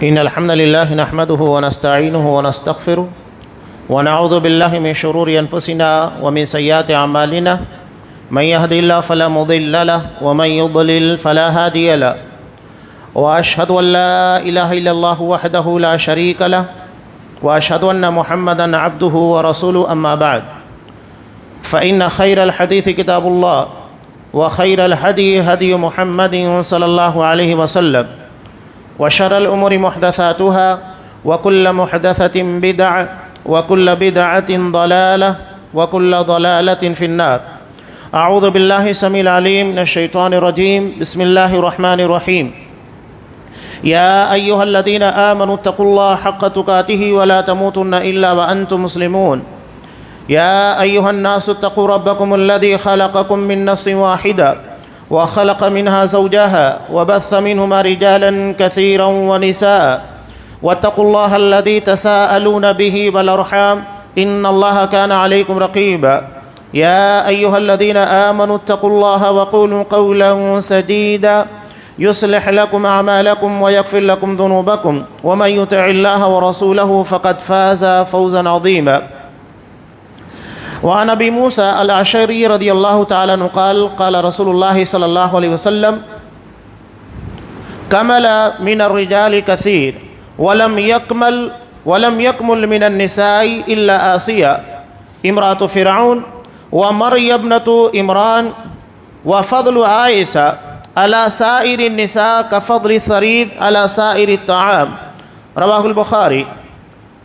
إن الحمد لله نحمده ونستعينه ونستغفره ونعوذ بالله من شرور أنفسنا ومن سيئات أعمالنا من يهد الله فلا مضل له ومن يضلل فلا هادي له وأشهد أن لا إله إلا الله وحده لا شريك له وأشهد أن محمدا عبده ورسوله أما بعد فإن خير الحديث كتاب الله وخير الهدي هدي محمد صلى الله عليه وسلم وشر الأمور محدثاتها وكل محدثة بدعة وكل بدعة ضلالة وكل ضلالة في النار. أعوذ بالله السميع العليم من الشيطان الرجيم. بسم الله الرحمن الرحيم. يا أيها الذين آمنوا اتقوا الله حق تقاته ولا تموتن إلا وأنتم مسلمون. يا أيها الناس اتقوا ربكم الذي خلقكم من نفس واحدة وخلق منها زوجها وبث منهما رجالا كثيرا ونساء واتقوا الله الذي تساءلون به والأرحام إن الله كان عليكم رقيبا. يا أيها الذين آمنوا اتقوا الله وقولوا قولا سديدا يصلح لكم أعمالكم ويغفر لكم ذنوبكم ومن يطع الله ورسوله فقد فاز فوزا عظيما. وعن ابی موسیٰ الاشعری رضی اللہ تعالیٰ عنہ قال قال رسول اللہ صلی اللہ علیہ وسلم کمل من الرجال کثیر ولم يكمل من النساء الا آسیہ امرأة فرعون ومریم ابنة عمران وفضل عائشہ على سائر النساء كفضل الثريد على سائر الطعام رواہ البخاری.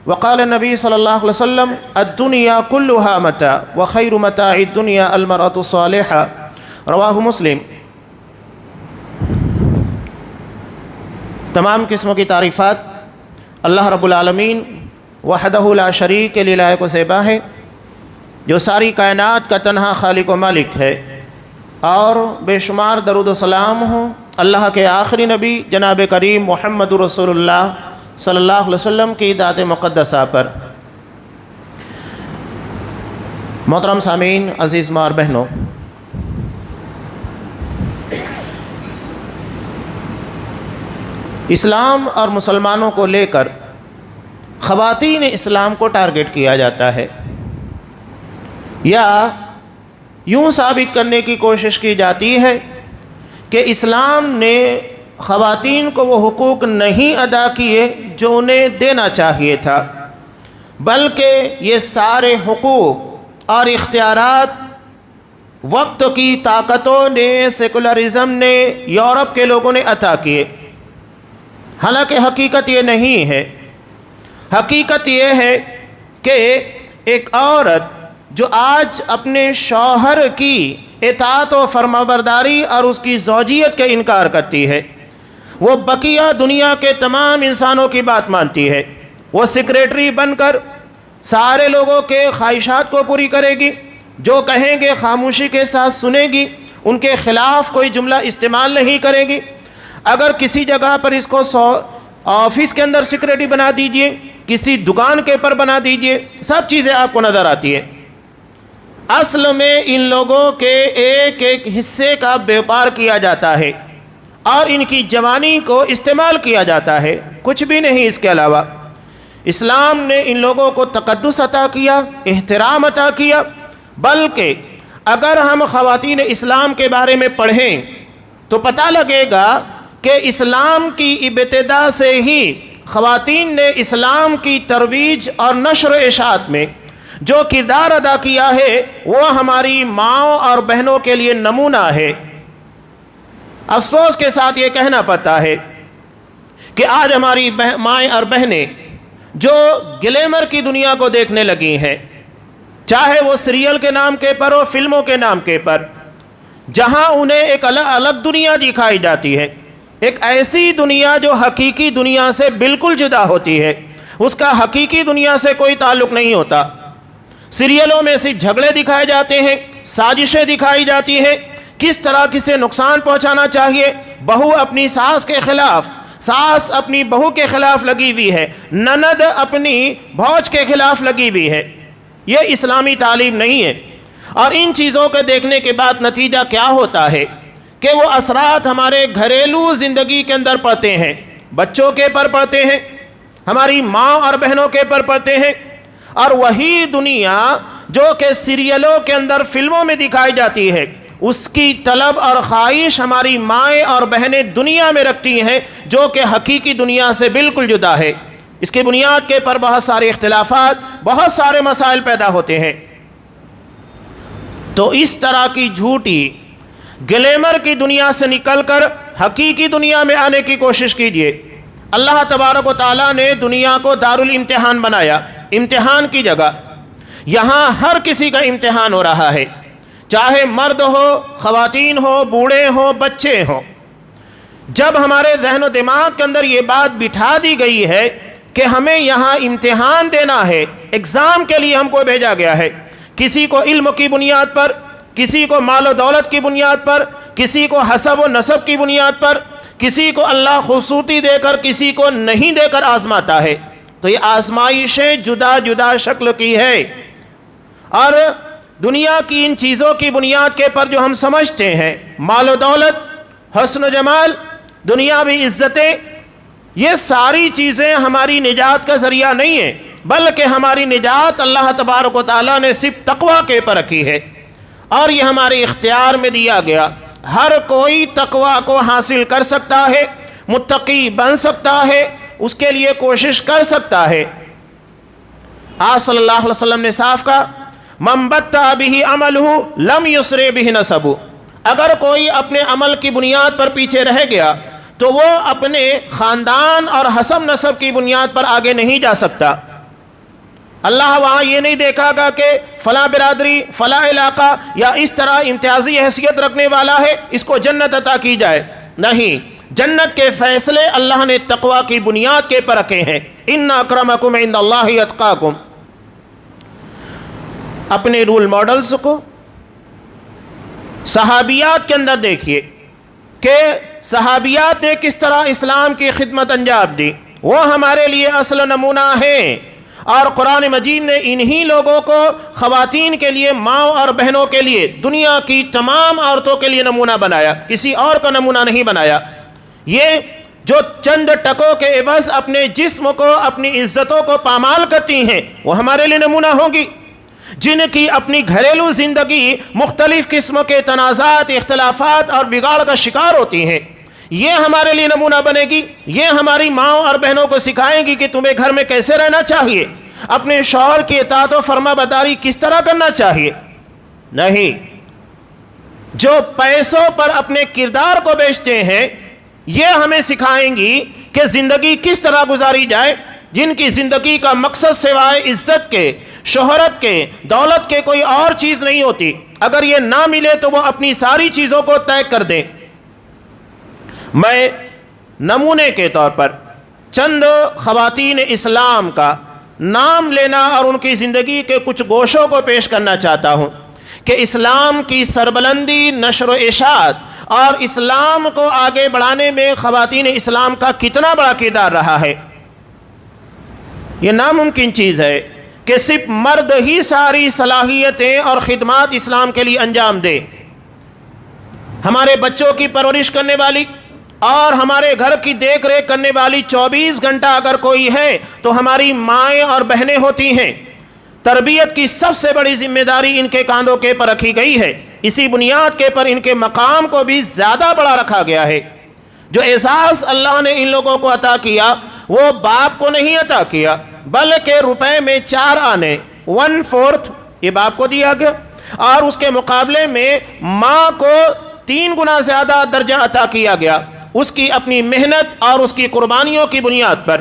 وقال النبي صلى الله عليه وسلم الدنيا كلها متاع وخير متاع الدنيا المرأة الصالحة رواہ مسلم. تمام قسموں کی تعریفات اللہ رب العالمین وحدہ لا شریک کے لیے لائق و زیبا ہے، جو ساری کائنات کا تنہا خالق و مالک ہے، اور بے شمار درود و سلام ہوں اللہ کے آخری نبی جناب کریم محمد رسول اللہ صلی اللہ علیہ وسلم کی ذات مقدسہ پر. محترم سامعین، عزیز ماں اور بہنوں، اسلام اور مسلمانوں کو لے کر خواتین اسلام کو ٹارگٹ کیا جاتا ہے، یا یوں ثابت کرنے کی کوشش کی جاتی ہے کہ اسلام نے خواتین کو وہ حقوق نہیں ادا کیے جو انہیں دینا چاہیے تھا، بلکہ یہ سارے حقوق اور اختیارات وقت کی طاقتوں نے، سیکولرزم نے، یورپ کے لوگوں نے عطا کیے. حالانکہ حقیقت یہ نہیں ہے. حقیقت یہ ہے کہ ایک عورت جو آج اپنے شوہر کی اطاعت و فرمانبرداری اور اس کی زوجیت کے انکار کرتی ہے، وہ بقیہ دنیا کے تمام انسانوں کی بات مانتی ہے. وہ سیکریٹری بن کر سارے لوگوں کے خواہشات کو پوری کرے گی، جو کہیں گے خاموشی کے ساتھ سنے گی، ان کے خلاف کوئی جملہ استعمال نہیں کرے گی. اگر کسی جگہ پر اس کو آفس کے اندر سیکریٹری بنا دیجئے، کسی دکان کے پر بنا دیجئے، سب چیزیں آپ کو نظر آتی ہیں. اصل میں ان لوگوں کے ایک ایک حصے کا بیوپار کیا جاتا ہے اور ان کی جوانی کو استعمال کیا جاتا ہے، کچھ بھی نہیں اس کے علاوہ. اسلام نے ان لوگوں کو تقدس عطا کیا، احترام عطا کیا. بلکہ اگر ہم خواتین اسلام کے بارے میں پڑھیں تو پتہ لگے گا کہ اسلام کی ابتدا سے ہی خواتین نے اسلام کی ترویج اور نشر و اشاعت میں جو کردار ادا کیا ہے وہ ہماری ماؤں اور بہنوں کے لیے نمونہ ہے. افسوس کے ساتھ یہ کہنا پڑتا ہے کہ آج ہماری مائیں اور بہنیں جو گلیمر کی دنیا کو دیکھنے لگی ہیں، چاہے وہ سیریل کے نام کے پر ہو، فلموں کے نام کے پر، جہاں انہیں ایک الگ دنیا دکھائی جاتی ہے، ایک ایسی دنیا جو حقیقی دنیا سے بالکل جدا ہوتی ہے، اس کا حقیقی دنیا سے کوئی تعلق نہیں ہوتا. سیریلوں میں صرف جھگڑے دکھائے جاتے ہیں، سازشیں دکھائی جاتی ہیں، کس طرح کسے نقصان پہنچانا چاہیے. بہو اپنی ساس کے خلاف، ساس اپنی بہو کے خلاف لگی ہوئی ہے، نند اپنی بھوج کے خلاف لگی ہوئی ہے. یہ اسلامی تعلیم نہیں ہے. اور ان چیزوں کے دیکھنے کے بعد نتیجہ کیا ہوتا ہے کہ وہ اثرات ہمارے گھریلو زندگی کے اندر پڑتے ہیں. بچوں کے پر پڑتے ہیں، ہماری ماں اور بہنوں کے پر پڑتے ہیں، اور وہی دنیا جو کہ سیریلوں کے اندر، فلموں میں دکھائی جاتی ہے، اس کی طلب اور خواہش ہماری مائیں اور بہنیں دنیا میں رکھتی ہیں، جو کہ حقیقی دنیا سے بالکل جدا ہے۔ اس کی بنیاد کے پر بہت سارے اختلافات، بہت سارے مسائل پیدا ہوتے ہیں۔ تو اس طرح کی جھوٹی گلیمر کی دنیا سے نکل کر حقیقی دنیا میں آنے کی کوشش کیجیے۔ اللہ تبارک و تعالیٰ نے دنیا کو دارالامتحان بنایا، امتحان کی جگہ۔ یہاں ہر کسی کا امتحان ہو رہا ہے، چاہے مرد ہو، خواتین ہو، بوڑھے ہوں، بچے ہوں۔ جب ہمارے ذہن و دماغ کے اندر یہ بات بٹھا دی گئی ہے کہ ہمیں یہاں امتحان دینا ہے، ایگزام کے لیے ہم کو بھیجا گیا ہے، کسی کو علم کی بنیاد پر، کسی کو مال و دولت کی بنیاد پر، کسی کو حسب و نسب کی بنیاد پر، کسی کو اللہ خوبصورتی دے کر، کسی کو نہیں دے کر آزماتا ہے۔ تو یہ آزمائشیں جدا جدا شکل کی ہے، اور دنیا کی ان چیزوں کی بنیاد کے پر جو ہم سمجھتے ہیں، مال و دولت، حسن و جمال، دنیاوی عزتیں، یہ ساری چیزیں ہماری نجات کا ذریعہ نہیں ہیں، بلکہ ہماری نجات اللہ تبارک و تعالیٰ نے صرف تقوی کے پر رکھی ہے، اور یہ ہمارے اختیار میں دیا گیا۔ ہر کوئی تقوی کو حاصل کر سکتا ہے، متقی بن سکتا ہے، اس کے لیے کوشش کر سکتا ہے۔ آپ صلی اللہ علیہ وسلم نے صاف کہا، من بطأ بہ عملہ لم یسرع بہ نسبہ، اگر کوئی اپنے عمل کی بنیاد پر پیچھے رہ گیا تو وہ اپنے خاندان اور حسب نسب کی بنیاد پر آگے نہیں جا سکتا۔ اللہ وہاں یہ نہیں دیکھا گا کہ فلاں برادری، فلاں علاقہ یا اس طرح امتیازی حیثیت رکھنے والا ہے، اس کو جنت عطا کی جائے، نہیں، جنت کے فیصلے اللہ نے تقوی کی بنیاد کے پر رکھے ہیں۔ ان اکرمکم عند اللہ اتقاکم۔ اپنے رول ماڈلز کو صحابیات کے اندر دیکھیے کہ صحابیات نے کس طرح اسلام کی خدمت انجام دی، وہ ہمارے لیے اصل نمونہ ہیں، اور قرآن مجید نے انہی لوگوں کو خواتین کے لیے، ماں اور بہنوں کے لیے، دنیا کی تمام عورتوں کے لیے نمونہ بنایا، کسی اور کا نمونہ نہیں بنایا۔ یہ جو چند ٹکوں کے عوض اپنے جسم کو، اپنی عزتوں کو پامال کرتی ہیں، وہ ہمارے لیے نمونہ ہوں گی۔ جن کی اپنی گھریلو زندگی مختلف قسم کے تنازعات، اختلافات اور بگاڑ کا شکار ہوتی ہیں، یہ ہمارے لیے نمونہ بنے گی۔ یہ ہماری ماں اور بہنوں کو سکھائیں گی کہ تمہیں گھر میں کیسے رہنا چاہیے، اپنے شوہر کی اطاعت و فرما برداری کس طرح کرنا چاہیے۔ نہیں، جو پیسوں پر اپنے کردار کو بیچتے ہیں، یہ ہمیں سکھائیں گی کہ زندگی کس طرح گزاری جائے۔ جن کی زندگی کا مقصد سوائے عزت کے، شہرت کے، دولت کے کوئی اور چیز نہیں ہوتی، اگر یہ نہ ملے تو وہ اپنی ساری چیزوں کو طے کر دیں۔ میں نمونے کے طور پر چند خواتین اسلام کا نام لینا اور ان کی زندگی کے کچھ گوشوں کو پیش کرنا چاہتا ہوں کہ اسلام کی سربلندی، نشر و اشاعت اور اسلام کو آگے بڑھانے میں خواتین اسلام کا کتنا بڑا کردار رہا ہے۔ یہ ناممکن چیز ہے کہ صرف مرد ہی ساری صلاحیتیں اور خدمات اسلام کے لیے انجام دے۔ ہمارے بچوں کی پرورش کرنے والی اور ہمارے گھر کی دیکھ ریکھ کرنے والی 24 گھنٹہ اگر کوئی ہے تو ہماری مائیں اور بہنیں ہوتی ہیں۔ تربیت کی سب سے بڑی ذمہ داری ان کے کاندھوں کے پر رکھی گئی ہے، اسی بنیاد کے پر ان کے مقام کو بھی زیادہ بڑا رکھا گیا ہے۔ جو اعزاز اللہ نے ان لوگوں کو عطا کیا وہ باپ کو نہیں عطا کیا، بلکہ روپے میں 4 آنے 1/4 یہ باپ کو دیا گیا، اور اس کے مقابلے میں ماں کو 3 گنا زیادہ درجہ عطا کیا گیا، اس کی اپنی محنت اور اس کی قربانیوں کی بنیاد پر۔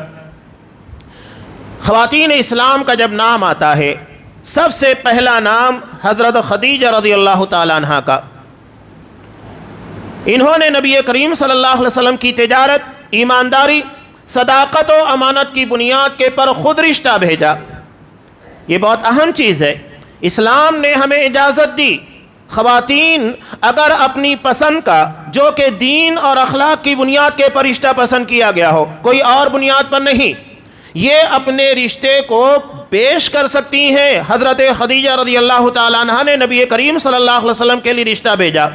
خواتین اسلام کا جب نام آتا ہے، سب سے پہلا نام حضرت خدیجہ رضی اللہ تعالیٰ عنہ کا۔ انہوں نے نبی کریم صلی اللہ علیہ وسلم کی تجارت، ایمانداری، صداقت و امانت کی بنیاد کے پر خود رشتہ بھیجا۔ یہ بہت اہم چیز ہے۔ اسلام نے ہمیں اجازت دی، خواتین اگر اپنی پسند کا، جو کہ دین اور اخلاق کی بنیاد کے پر رشتہ پسند کیا گیا ہو، کوئی اور بنیاد پر نہیں، یہ اپنے رشتے کو پیش کر سکتی ہیں۔ حضرت خدیجہ رضی اللہ تعالیٰ عنہ نے نبی کریم صلی اللہ علیہ وسلم کے لیے رشتہ بھیجا۔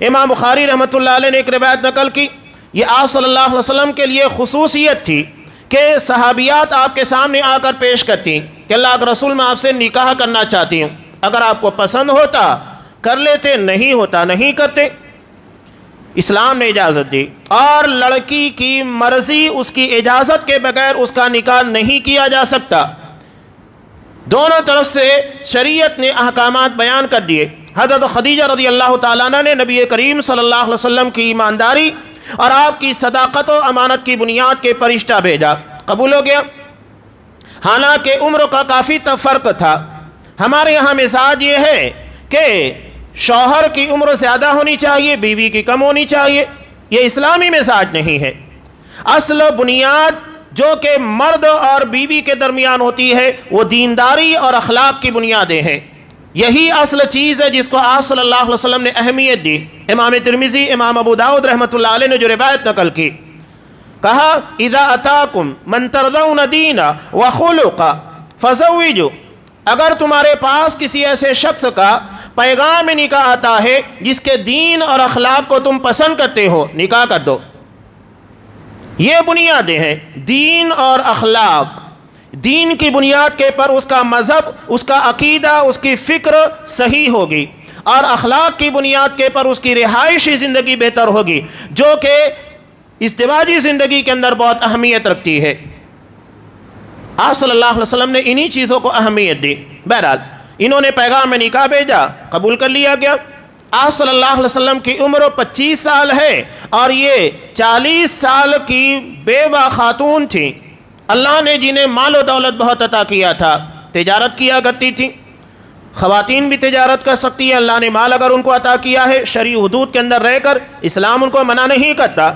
امام بخاری رحمۃ اللہ علیہ نے ایک روایت نقل کی یہ آپ صلی اللہ علیہ وسلم کے لیے خصوصیت تھی کہ صحابیات آپ کے سامنے آ کر پیش کرتی کہ اللہ کے رسول میں آپ سے نکاح کرنا چاہتی ہوں، اگر آپ کو پسند ہوتا کر لیتے، نہیں ہوتا نہیں کرتے۔ اسلام نے اجازت دی، اور لڑکی کی مرضی اس کی اجازت کے بغیر اس کا نکاح نہیں کیا جا سکتا۔ دونوں طرف سے شریعت نے احکامات بیان کر دیے۔ حضرت خدیجہ رضی اللہ تعالیٰ عنہ نے نبی کریم صلی اللہ علیہ وسلم کی ایمانداری اور آپ کی صداقت و امانت کی بنیاد کے پر رشتہ بھیجا، قبول ہو گیا۔ حالانکہ عمر کا کافی فرق تھا۔ ہمارے یہاں مزاج یہ ہے کہ شوہر کی عمر زیادہ ہونی چاہیے، بیوی کی کم ہونی چاہیے۔ یہ اسلامی مزاج نہیں ہے۔ اصل بنیاد جو کہ مرد اور بیوی کے درمیان ہوتی ہے وہ دینداری اور اخلاق کی بنیادیں ہیں۔ یہی اصل چیز ہے جس کو آپ صلی اللہ علیہ وسلم نے اہمیت دی۔ امام ترمذی، امام ابو داؤد رحمۃ اللہ علیہ نے جو روایت نقل کی، کہا اذا اتاکم من ترضون دینا وخلقا فزوجوا، اگر تمہارے پاس کسی ایسے شخص کا پیغام نکاح آتا ہے جس کے دین اور اخلاق کو تم پسند کرتے ہو، نکاح کر دو۔ یہ بنیادیں ہیں، دین اور اخلاق۔ دین کی بنیاد کے پر اس کا مذہب، اس کا عقیدہ، اس کی فکر صحیح ہوگی، اور اخلاق کی بنیاد کے پر اس کی رہائشی زندگی بہتر ہوگی، جو کہ ازدواجی زندگی کے اندر بہت اہمیت رکھتی ہے۔ آپ صلی اللہ علیہ وسلم نے انہی چیزوں کو اہمیت دی۔ بہرحال انہوں نے پیغام میں نکاح بھیجا، قبول کر لیا گیا۔ آپ صلی اللہ علیہ وسلم کی عمر 25 سال ہے اور یہ 40 سال کی بیوہ خاتون تھی۔ اللہ نے جنہیں مال و دولت بہت عطا کیا تھا، تجارت کیا کرتی تھی۔ خواتین بھی تجارت کر سکتی ہے، اللہ نے مال اگر ان کو عطا کیا ہے شرعی حدود کے اندر رہ کر، اسلام ان کو منع نہیں کرتا۔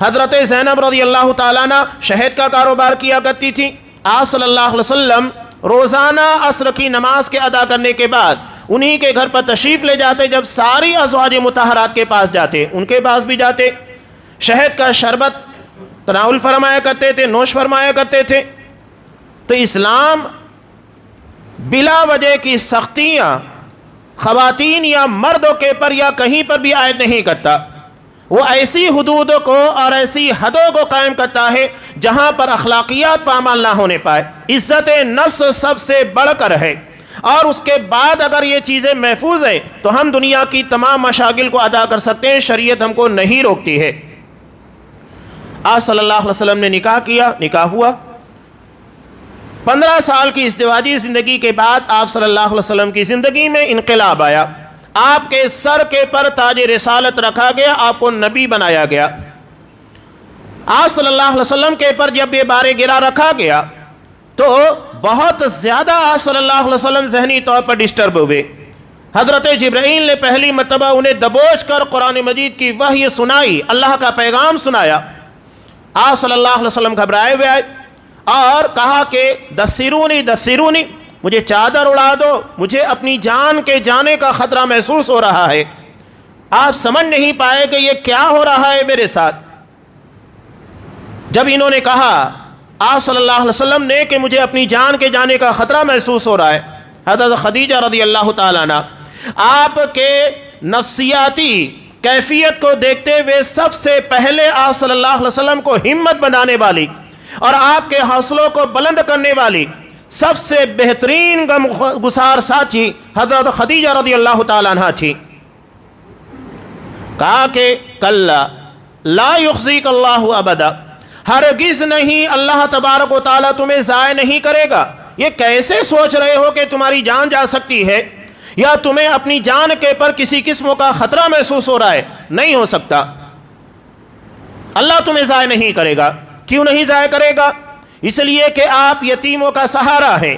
حضرت زینب رضی اللہ تعالیٰ عنہ شہد کا کاروبار کیا کرتی تھی۔ آپ صلی اللہ علیہ وسلم روزانہ عصر کی نماز کے ادا کرنے کے بعد انہی کے گھر پر تشریف لے جاتے، جب ساری ازواج مطہرات کے پاس جاتے ان کے پاس بھی جاتے، شہد کا شربت تناول فرمایا کرتے تھے، نوش فرمایا کرتے تھے۔ تو اسلام بلا وجہ کی سختیاں خواتین یا مردوں کے پر یا کہیں پر بھی عائد نہیں کرتا۔ وہ ایسی حدود کو اور ایسی حدوں کو قائم کرتا ہے جہاں پر اخلاقیات پامال نہ ہونے پائے۔ عزت نفس سب سے بڑھ کر ہے، اور اس کے بعد اگر یہ چیزیں محفوظ ہیں تو ہم دنیا کی تمام مشاغل کو ادا کر سکتے ہیں، شریعت ہم کو نہیں روکتی ہے۔ آپ صلی اللہ علیہ وسلم نے نکاح کیا، نکاح ہوا۔ 15 سال کی ازدواجی زندگی کے بعد آپ صلی اللہ علیہ وسلم کی زندگی میں انقلاب آیا۔ آپ کے سر کے پر تاج رسالت رکھا گیا، آپ کو نبی بنایا گیا۔ آپ صلی اللہ علیہ وسلم کے پر جب یہ بار گرا رکھا گیا تو بہت زیادہ آپ صلی اللہ علیہ وسلم ذہنی طور پر ڈسٹرب ہوئے۔ حضرت جبرائیل نے پہلی مرتبہ انہیں دبوچ کر قرآن مجید کی وحی سنائی، اللہ کا پیغام سنایا۔ آپ صلی اللہ علیہ وسلم گھبرائے ہوئے آئے اور کہا کہ دثرونی دثرونی، مجھے چادر اڑا دو، مجھے اپنی جان کے جانے کا خطرہ محسوس ہو رہا ہے۔ آپ سمجھ نہیں پائے کہ یہ کیا ہو رہا ہے میرے ساتھ۔ جب انہوں نے کہا آپ صلی اللہ علیہ وسلم نے کہ مجھے اپنی جان کے جانے کا خطرہ محسوس ہو رہا ہے، حضرت خدیجہ رضی اللہ تعالیٰ عنہ آپ کے نفسیاتی کیفیت کو دیکھتے ہوئے سب سے پہلے آپ صلی اللہ علیہ وسلم کو ہمت بنانے والی اور آپ کے حوصلوں کو بلند کرنے والی سب سے بہترین غم گسار ساتھی حضرت خدیجہ رضی اللہ تعالیٰ عنہ تھی۔ کہا کہ کلا لا یخزیک اللہ ابدا، ہرگز نہیں، اللہ تبارک و تعالیٰ تمہیں ضائع نہیں کرے گا۔ یہ کیسے سوچ رہے ہو کہ تمہاری جان جا سکتی ہے یا تمہیں اپنی جان کے پر کسی قسم کا خطرہ محسوس ہو رہا ہے؟ نہیں ہو سکتا، اللہ تمہیں ضائع نہیں کرے گا۔ کیوں نہیں ضائع کرے گا؟ اس لیے کہ آپ یتیموں کا سہارا ہیں،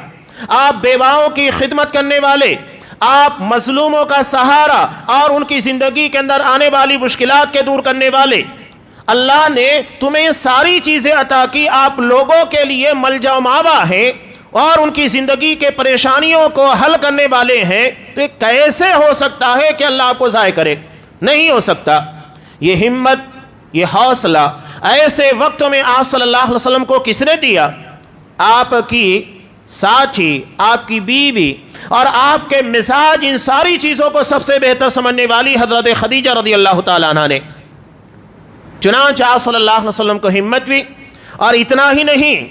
آپ بیواؤں کی خدمت کرنے والے، آپ مظلوموں کا سہارا اور ان کی زندگی کے اندر آنے والی مشکلات کے دور کرنے والے۔ اللہ نے تمہیں ساری چیزیں عطا کی، آپ لوگوں کے لیے ملجا و ماوا ہیں اور ان کی زندگی کے پریشانیوں کو حل کرنے والے ہیں۔ تو یہ کیسے ہو سکتا ہے کہ اللہ آپ کو ضائع کرے؟ نہیں ہو سکتا۔ یہ ہمت، یہ حوصلہ ایسے وقت میں آپ صلی اللہ علیہ وسلم کو کس نے دیا؟ آپ کی ساتھی، آپ کی بیوی اور آپ کے مزاج، ان ساری چیزوں کو سب سے بہتر سمجھنے والی حضرت خدیجہ رضی اللہ تعالیٰ عنہ نے۔ چنانچہ آپ صلی اللہ علیہ وسلم کو ہمت ہوئی، اور اتنا ہی نہیں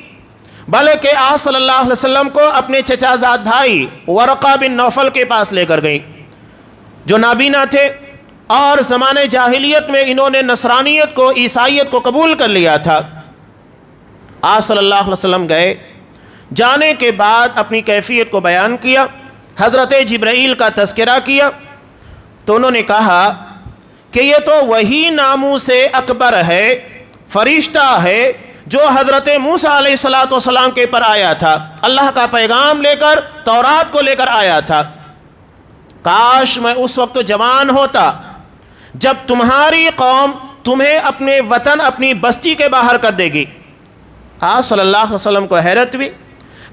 بلکہ آپ صلی اللہ علیہ وسلم کو اپنے چچا زاد بھائی ورقہ بن نوفل کے پاس لے کر گئی، جو نابینا تھے اور زمانے جاہلیت میں انہوں نے نصرانیت کو، عیسائیت کو قبول کر لیا تھا۔ آپ صلی اللہ علیہ وسلم گئے، جانے کے بعد اپنی کیفیت کو بیان کیا، حضرت جبرائیل کا تذکرہ کیا، تو انہوں نے کہا کہ یہ تو وہی ناموس اکبر ہے، فرشتہ ہے جو حضرت موسیٰ علیہ السلام کے پر آیا تھا، اللہ کا پیغام لے کر، تورات کو لے کر آیا تھا۔ کاش میں اس وقت جوان ہوتا جب تمہاری قوم تمہیں اپنے وطن، اپنی بستی کے باہر کر دے گی۔ آپ صلی اللہ علیہ وسلم کو حیرت ہوئی،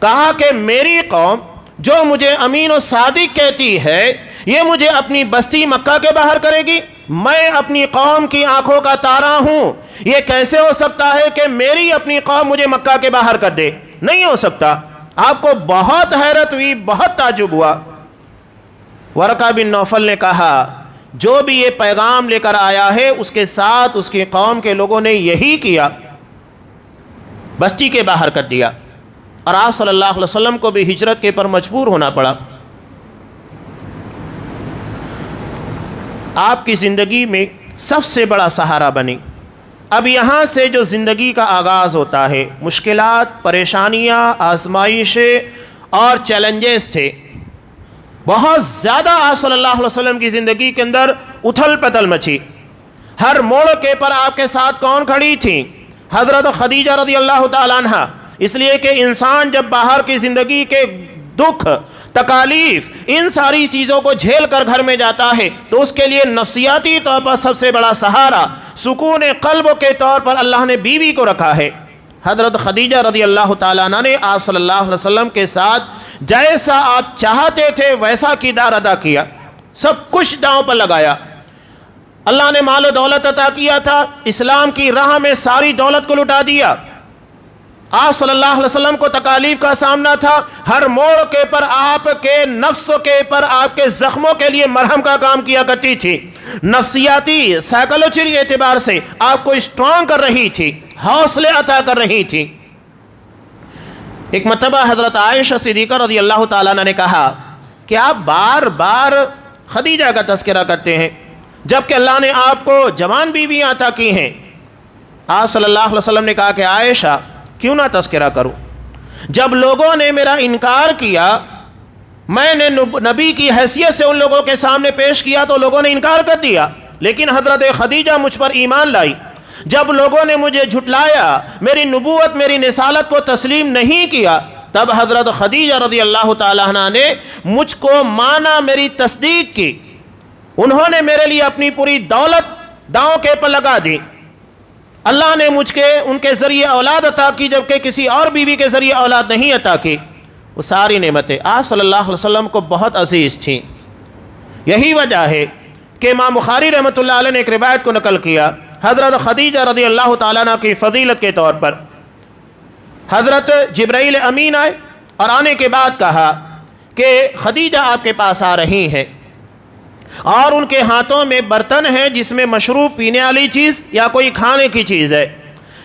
کہا کہ میری قوم جو مجھے امین و صادق کہتی ہے، یہ مجھے اپنی بستی مکہ کے باہر کرے گی؟ میں اپنی قوم کی آنکھوں کا تارا ہوں، یہ کیسے ہو سکتا ہے کہ میری اپنی قوم مجھے مکہ کے باہر کر دے؟ نہیں ہو سکتا۔ آپ کو بہت حیرت ہوئی، بہت تعجب ہوا۔ ورقہ بن نوفل نے کہا جو بھی یہ پیغام لے کر آیا ہے اس کے ساتھ اس کی قوم کے لوگوں نے یہی کیا، بستی کے باہر کر دیا، اور آپ صلی اللہ علیہ وسلم کو بھی ہجرت کے پر مجبور ہونا پڑا۔ آپ کی زندگی میں سب سے بڑا سہارا بنی۔ اب یہاں سے جو زندگی کا آغاز ہوتا ہے، مشکلات، پریشانیاں، آزمائشیں اور چیلنجز تھے بہت زیادہ۔ آپ صلی اللہ علیہ وسلم کی زندگی کے اندر اتھل پتل مچی۔ ہر موڑ کے پر آپ کے ساتھ کون کھڑی تھیں؟ حضرت خدیجہ رضی اللہ تعالیٰ عنہ۔ اس لیے کہ انسان جب باہر کی زندگی کے دکھ، تکالیف، ان ساری چیزوں کو جھیل کر گھر میں جاتا ہے تو اس کے لیے نفسیاتی طور پر سب سے بڑا سہارا، سکون قلب کے طور پر اللہ نے بیوی کو رکھا ہے۔ حضرت خدیجہ رضی اللہ تعالیٰ عنہ نے آپ صلی اللہ علیہ وسلم کے ساتھ جیسا آپ چاہتے تھے ویسا کردار ادا کیا، سب کچھ داؤں پر لگایا۔ اللہ نے مال و دولت عطا کیا تھا، اسلام کی راہ میں ساری دولت کو لٹا دیا۔ آپ صلی اللہ علیہ وسلم کو تکالیف کا سامنا تھا، ہر موڑ کے پر آپ کے نفس کے پر، آپ کے زخموں کے لیے مرہم کا کام کیا کرتی تھی، نفسیاتی سائیکولوجی اعتبار سے آپ کو اسٹرانگ کر رہی تھی، حوصلے عطا کر رہی تھی۔ ایک مرتبہ حضرت عائشہ صدیقہ رضی اللہ تعالیٰ عنہ نے کہا کہ آپ بار بار خدیجہ کا تذکرہ کرتے ہیں جبکہ اللہ نے آپ کو جوان بیویاں عطا کی ہیں۔ آپ صلی اللہ علیہ وسلم نے کہا کہ عائشہ کیوں نہ تذکرہ کروں؟ جب لوگوں نے میرا انکار کیا، میں نے نبی کی حیثیت سے ان لوگوں کے سامنے پیش کیا تو لوگوں نے انکار کر دیا، لیکن حضرت خدیجہ مجھ پر ایمان لائی۔ جب لوگوں نے مجھے جھٹلایا، میری نبوت، میری رسالت کو تسلیم نہیں کیا، تب حضرت خدیجہ رضی اللہ تعالیٰ عنہ نے مجھ کو مانا، میری تصدیق کی۔ انہوں نے میرے لیے اپنی پوری دولت داؤں کے پر لگا دی۔ اللہ نے ان کے ذریعے اولاد عطا کی جبکہ کسی اور بیوی کے ذریعے اولاد نہیں عطا کی۔ وہ ساری نعمتیں آپ صلی اللہ علیہ وسلم کو بہت عزیز تھیں۔ یہی وجہ ہے کہ امام بخاری رحمۃ اللہ علیہ نے ایک روایت کو نقل کیا حضرت خدیجہ رضی اللہ تعالیٰ عنہ کی فضیلت کے طور پر۔ حضرت جبرائیل امین آئے اور آنے کے بعد کہا کہ خدیجہ آپ کے پاس آ رہی ہیں اور ان کے ہاتھوں میں برتن ہے جس میں مشروب پینے والی چیز یا کوئی کھانے کی چیز ہے۔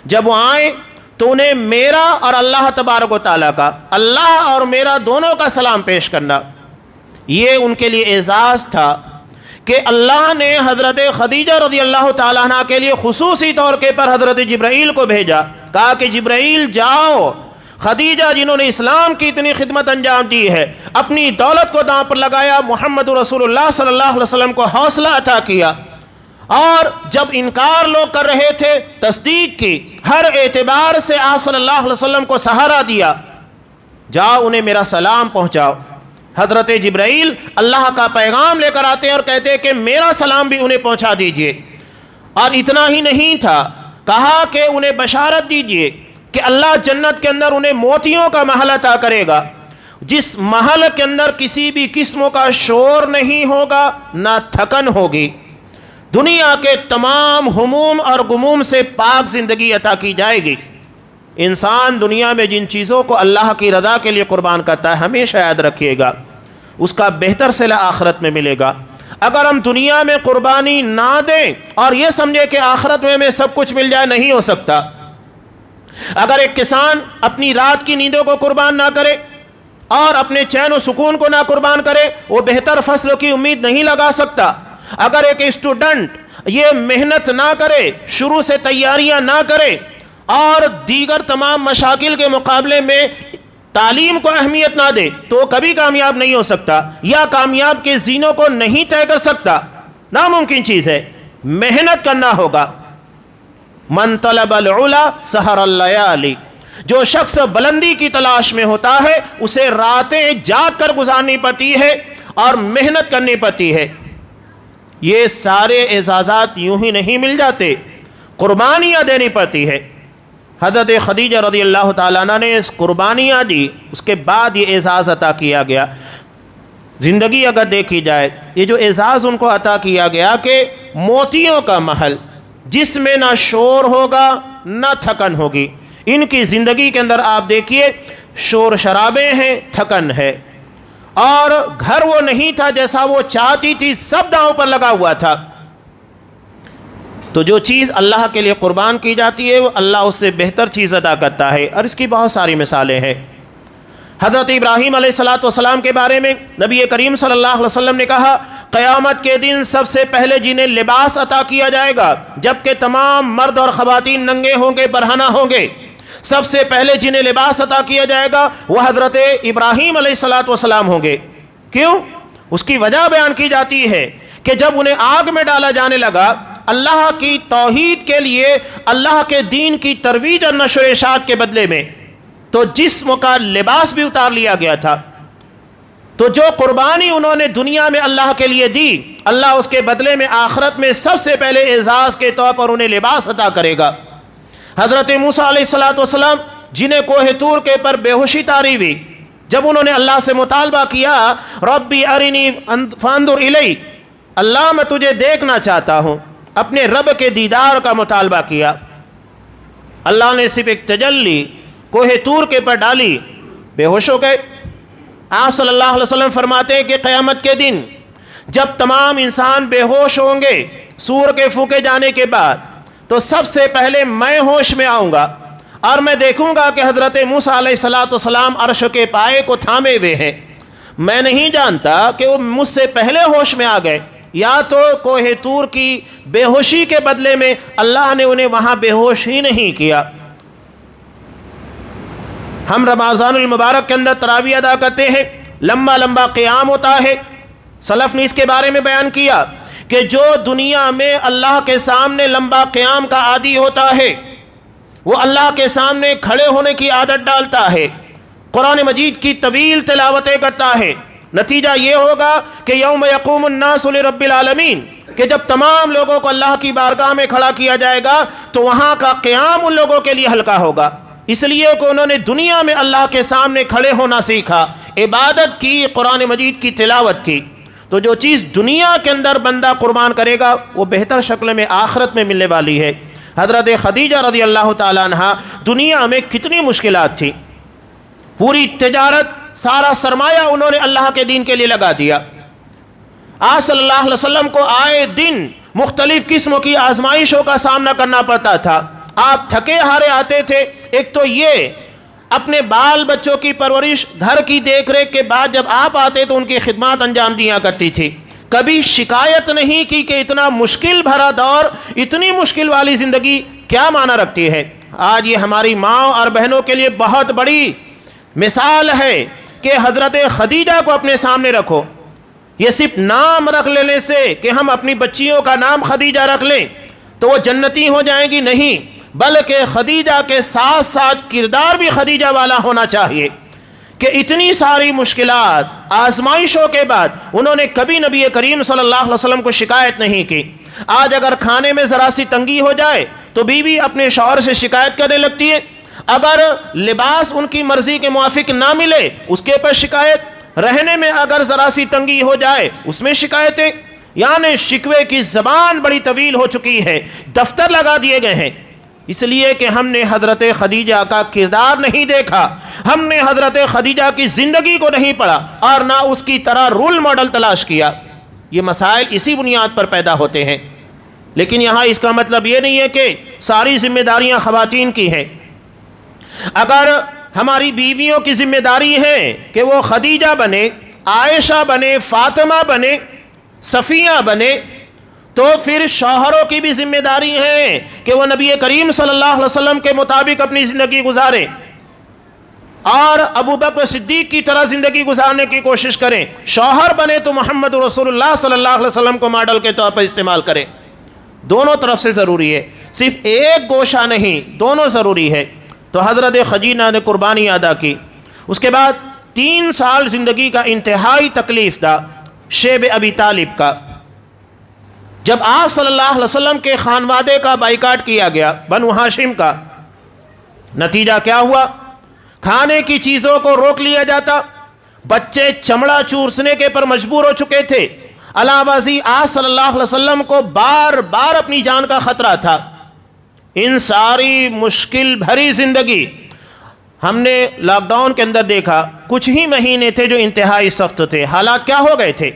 جب وہ آئیں تو انہیں میرا اور اللہ تبارک و تعالیٰ کا، اللہ اور میرا دونوں کا سلام پیش کرنا۔ یہ ان کے لیے اعزاز تھا کہ اللہ نے حضرت خدیجہ رضی اللہ تعالیٰ عنہ کے لیے خصوصی طور کے پر حضرت جبرائیل کو بھیجا، کہا کہ جبرائیل جاؤ، خدیجہ جنہوں نے اسلام کی اتنی خدمت انجام دی ہے، اپنی دولت کو داؤں پر لگایا، محمد رسول اللہ صلی اللہ علیہ وسلم کو حوصلہ عطا کیا، اور جب انکار لوگ کر رہے تھے تصدیق کی، ہر اعتبار سے آپ صلی اللہ علیہ وسلم کو سہارا دیا۔ جاؤ انہیں میرا سلام پہنچاؤ۔ حضرت جبرائیل اللہ کا پیغام لے کر آتے ہیں اور کہتے ہیں کہ میرا سلام بھی انہیں پہنچا دیجئے۔ اور اتنا ہی نہیں تھا، کہا کہ انہیں بشارت دیجئے کہ اللہ جنت کے اندر انہیں موتیوں کا محل عطا کرے گا، جس محل کے اندر کسی بھی قسم کا شور نہیں ہوگا، نہ تھکن ہوگی، دنیا کے تمام ہموم اور غموم سے پاک زندگی عطا کی جائے گی۔ انسان دنیا میں جن چیزوں کو اللہ کی رضا کے لیے قربان کرتا ہے، ہمیشہ یاد رکھیے گا اس کا بہتر صلہ آخرت میں ملے گا۔ اگر ہم دنیا میں قربانی نہ دیں اور یہ سمجھے کہ آخرت میں ہمیں سب کچھ مل جائے، نہیں ہو سکتا۔ اگر ایک کسان اپنی رات کی نیندوں کو قربان نہ کرے اور اپنے چین و سکون کو نہ قربان کرے، وہ بہتر فصل کی امید نہیں لگا سکتا۔ اگر ایک اسٹوڈنٹ یہ محنت نہ کرے، شروع سے تیاریاں نہ کرے اور دیگر تمام مشاغل کے مقابلے میں تعلیم کو اہمیت نہ دے، تو کبھی کامیاب نہیں ہو سکتا، یا کامیاب کے زینوں کو نہیں طے کر سکتا۔ ناممکن چیز ہے، محنت کرنا ہوگا۔ من طلب العلا سحر اللیالی، جو شخص بلندی کی تلاش میں ہوتا ہے اسے راتیں جاگ کر گزارنی پڑتی ہے اور محنت کرنی پڑتی ہے۔ یہ سارے اعزازات یوں ہی نہیں مل جاتے، قربانیاں دینی پڑتی ہے۔ حضرت خدیجہ رضی اللہ تعالیٰ عنہ نے قربانیاں دی، اس کے بعد یہ اعزاز عطا کیا گیا۔ زندگی اگر دیکھی جائے، یہ جو اعزاز ان کو عطا کیا گیا کہ موتیوں کا محل، جس میں نہ شور ہوگا نہ تھکن ہوگی۔ ان کی زندگی کے اندر آپ دیکھیے شور شرابے ہیں، تھکن ہے، اور گھر وہ نہیں تھا جیسا وہ چاہتی تھی، سب داؤں پر لگا ہوا تھا۔ تو جو چیز اللہ کے لیے قربان کی جاتی ہے وہ اللہ اس سے بہتر چیز ادا کرتا ہے، اور اس کی بہت ساری مثالیں ہیں۔ حضرت ابراہیم علیہ السلام کے بارے میں نبی کریم صلی اللہ علیہ وسلم نے کہا، قیامت کے دن سب سے پہلے جنہیں لباس عطا کیا جائے گا، جبکہ تمام مرد اور خواتین ننگے ہوں گے، برہنہ ہوں گے، سب سے پہلے جنہیں لباس عطا کیا جائے گا وہ حضرت ابراہیم علیہ السلام ہوں گے۔ کیوں؟ اس کی وجہ بیان کی جاتی ہے کہ جب انہیں آگ میں ڈالا جانے لگا، اللہ کی توحید کے لیے، اللہ کے دین کی ترویج اور نشر و اشاعت کے بدلے میں، تو جسم کا لباس بھی اتار لیا گیا تھا۔ تو جو قربانی انہوں نے دنیا میں اللہ کے لیے دی، اللہ اس کے بدلے میں آخرت میں سب سے پہلے اعزاز کے طور پر انہیں لباس عطا کرے گا۔ حضرت موسیٰ علیہ السلام جنہیں کوہ طور کے پر بے ہوشی طاری ہوئی، جب انہوں نے اللہ سے مطالبہ کیا، ربی ارنی فانظر الی، اللہ میں تجھے دیکھنا چاہتا ہوں، اپنے رب کے دیدار کا مطالبہ کیا، اللہ نے صرف ایک تجلی کوہ طور کے پر ڈالی، بے ہوش ہو گئے۔ آپ صلی اللہ علیہ وسلم فرماتے ہیں کہ قیامت کے دن جب تمام انسان بے ہوش ہوں گے سور کے پھونکے جانے کے بعد، تو سب سے پہلے میں ہوش میں آؤں گا اور میں دیکھوں گا کہ حضرت موسیٰ علیہ السلام عرش کے پائے کو تھامے ہوئے ہیں۔ میں نہیں جانتا کہ وہ مجھ سے پہلے ہوش میں آ گئے، یا تو کوہ طور کی بے ہوشی کے بدلے میں اللہ نے انہیں وہاں بے ہوش ہی نہیں کیا۔ ہم رمضان المبارک کے اندر تراویح ادا کرتے ہیں، لمبا لمبا قیام ہوتا ہے۔ سلف نے اس کے بارے میں بیان کیا کہ جو دنیا میں اللہ کے سامنے لمبا قیام کا عادی ہوتا ہے، وہ اللہ کے سامنے کھڑے ہونے کی عادت ڈالتا ہے، قرآن مجید کی طویل تلاوتیں کرتا ہے۔ نتیجہ یہ ہوگا کہ یوم یقوم الناس لرب العالمین، کہ جب تمام لوگوں کو اللہ کی بارگاہ میں کھڑا کیا جائے گا تو وہاں کا قیام ان لوگوں کے لیے ہلکا ہوگا، اس لیے کہ انہوں نے دنیا میں اللہ کے سامنے کھڑے ہونا سیکھا، عبادت کی، قرآن مجید کی تلاوت کی۔ تو جو چیز دنیا کے اندر بندہ قربان کرے گا وہ بہتر شکل میں آخرت میں ملنے والی ہے۔ حضرت خدیجہ رضی اللہ تعالیٰ عنہ دنیا میں کتنی مشکلات تھی، پوری تجارت، سارا سرمایہ انہوں نے اللہ کے دین کے لیے لگا دیا۔ آپ صلی اللہ علیہ وسلم کو آئے دن مختلف قسموں کی آزمائشوں کا سامنا کرنا پڑتا تھا، آپ تھکے ہارے آتے تھے۔ ایک تو یہ اپنے بال بچوں کی پرورش، گھر کی دیکھ ریکھ کے بعد جب آپ آتے تو ان کی خدمات انجام دیا کرتی تھی، کبھی شکایت نہیں کی کہ اتنا مشکل بھرا دور، اتنی مشکل والی زندگی کیا معنی رکھتی ہے۔ آج یہ ہماری ماں اور بہنوں کے لیے بہت بڑی مثال ہے کہ حضرت خدیجہ کو اپنے سامنے رکھو۔ یہ صرف نام رکھ لینے سے کہ ہم اپنی بچیوں کا نام خدیجہ رکھ لیں تو وہ جنتی ہو جائیں گی، نہیں، بلکہ خدیجہ کے ساتھ ساتھ کردار بھی خدیجہ والا ہونا چاہیے کہ اتنی ساری مشکلات، آزمائشوں کے بعد انہوں نے کبھی نبی کریم صلی اللہ علیہ وسلم کو شکایت نہیں کی۔ آج اگر کھانے میں ذرا سی تنگی ہو جائے تو بیوی اپنے شوہر سے شکایت کرنے لگتی ہے، اگر لباس ان کی مرضی کے موافق نہ ملے اس کے پر شکایت، رہنے میں اگر ذرا سی تنگی ہو جائے اس میں شکایتیں، یعنی شکوے کی زبان بڑی طویل ہو چکی ہے، دفتر لگا دیے گئے ہیں، اس لیے کہ ہم نے حضرت خدیجہ کا کردار نہیں دیکھا، ہم نے حضرت خدیجہ کی زندگی کو نہیں پڑھا اور نہ اس کی طرح رول ماڈل تلاش کیا۔ یہ مسائل اسی بنیاد پر پیدا ہوتے ہیں۔ لیکن یہاں اس کا مطلب یہ نہیں ہے کہ ساری ذمہ داریاں خواتین کی ہیں۔ اگر ہماری بیویوں کی ذمہ داری ہے کہ وہ خدیجہ بنے، عائشہ بنے، فاطمہ بنے، صفیہ بنے، تو پھر شوہروں کی بھی ذمہ داری ہے کہ وہ نبی کریم صلی اللہ علیہ وسلم کے مطابق اپنی زندگی گزاریں اور ابو بکر صدیق کی طرح زندگی گزارنے کی کوشش کریں۔ شوہر بنے تو محمد رسول اللہ صلی اللہ علیہ وسلم کو ماڈل کے طور پر استعمال کریں۔ دونوں طرف سے ضروری ہے، صرف ایک گوشہ نہیں، دونوں ضروری ہے۔ تو حضرت خدیجہ نے قربانی ادا کی۔ اس کے بعد 3 سال زندگی کا انتہائی تکلیف تھا شیب ابی طالب کا۔ جب آپ صلی اللہ علیہ وسلم کے خانوادے کا بائیکاٹ کیا گیا، بنو ہاشم کا، نتیجہ کیا ہوا؟ کھانے کی چیزوں کو روک لیا جاتا، بچے چمڑا چورسنے کے پر مجبور ہو چکے تھے۔ علاوہ ازیں آپ صلی اللہ علیہ وسلم کو بار بار اپنی جان کا خطرہ تھا۔ ان ساری مشکل بھری زندگی ہم نے لاک ڈاؤن کے اندر دیکھا، کچھ ہی مہینے تھے جو انتہائی سخت تھے۔ حالات کیا ہو گئے تھے؟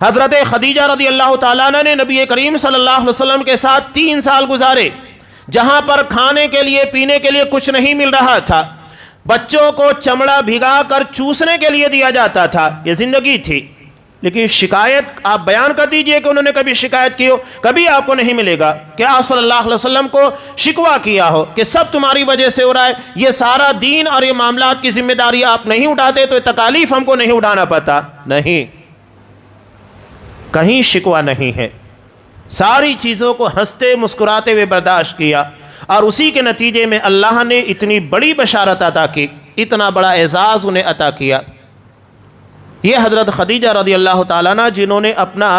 حضرت خدیجہ رضی اللہ تعالیٰ عنہ نے نبی کریم صلی اللہ علیہ وسلم کے ساتھ 3 سال گزارے، جہاں پر کھانے کے لیے پینے کے لیے کچھ نہیں مل رہا تھا، بچوں کو چمڑا بھگا کر چوسنے کے لیے دیا جاتا تھا۔ یہ زندگی تھی۔ لیکن شکایت آپ بیان کر دیجئے کہ انہوں نے کبھی شکایت کی ہو، کبھی آپ کو نہیں ملے گا کہ آپ صلی اللہ علیہ وسلم کو شکوہ کیا ہو کہ سب تمہاری وجہ سے ہو رہا ہے، یہ سارا دین اور یہ معاملات کی ذمہ داری آپ نہیں اٹھاتے تو یہ تکالیف ہم کو نہیں اٹھانا پڑتا۔ نہیں، کہیں شکوہ نہیں ہے۔ ساری چیزوں کو ہنستے مسکراتے ہوئے برداشت کیا، اور اسی کے نتیجے میں اللہ نے اتنی بڑی بشارت عطا کی، اتنا بڑا اعزاز انہیں عطا کیا۔ یہ حضرت خدیجہ رضی اللہ تعالیٰ عنہ جنہوں نے اپنا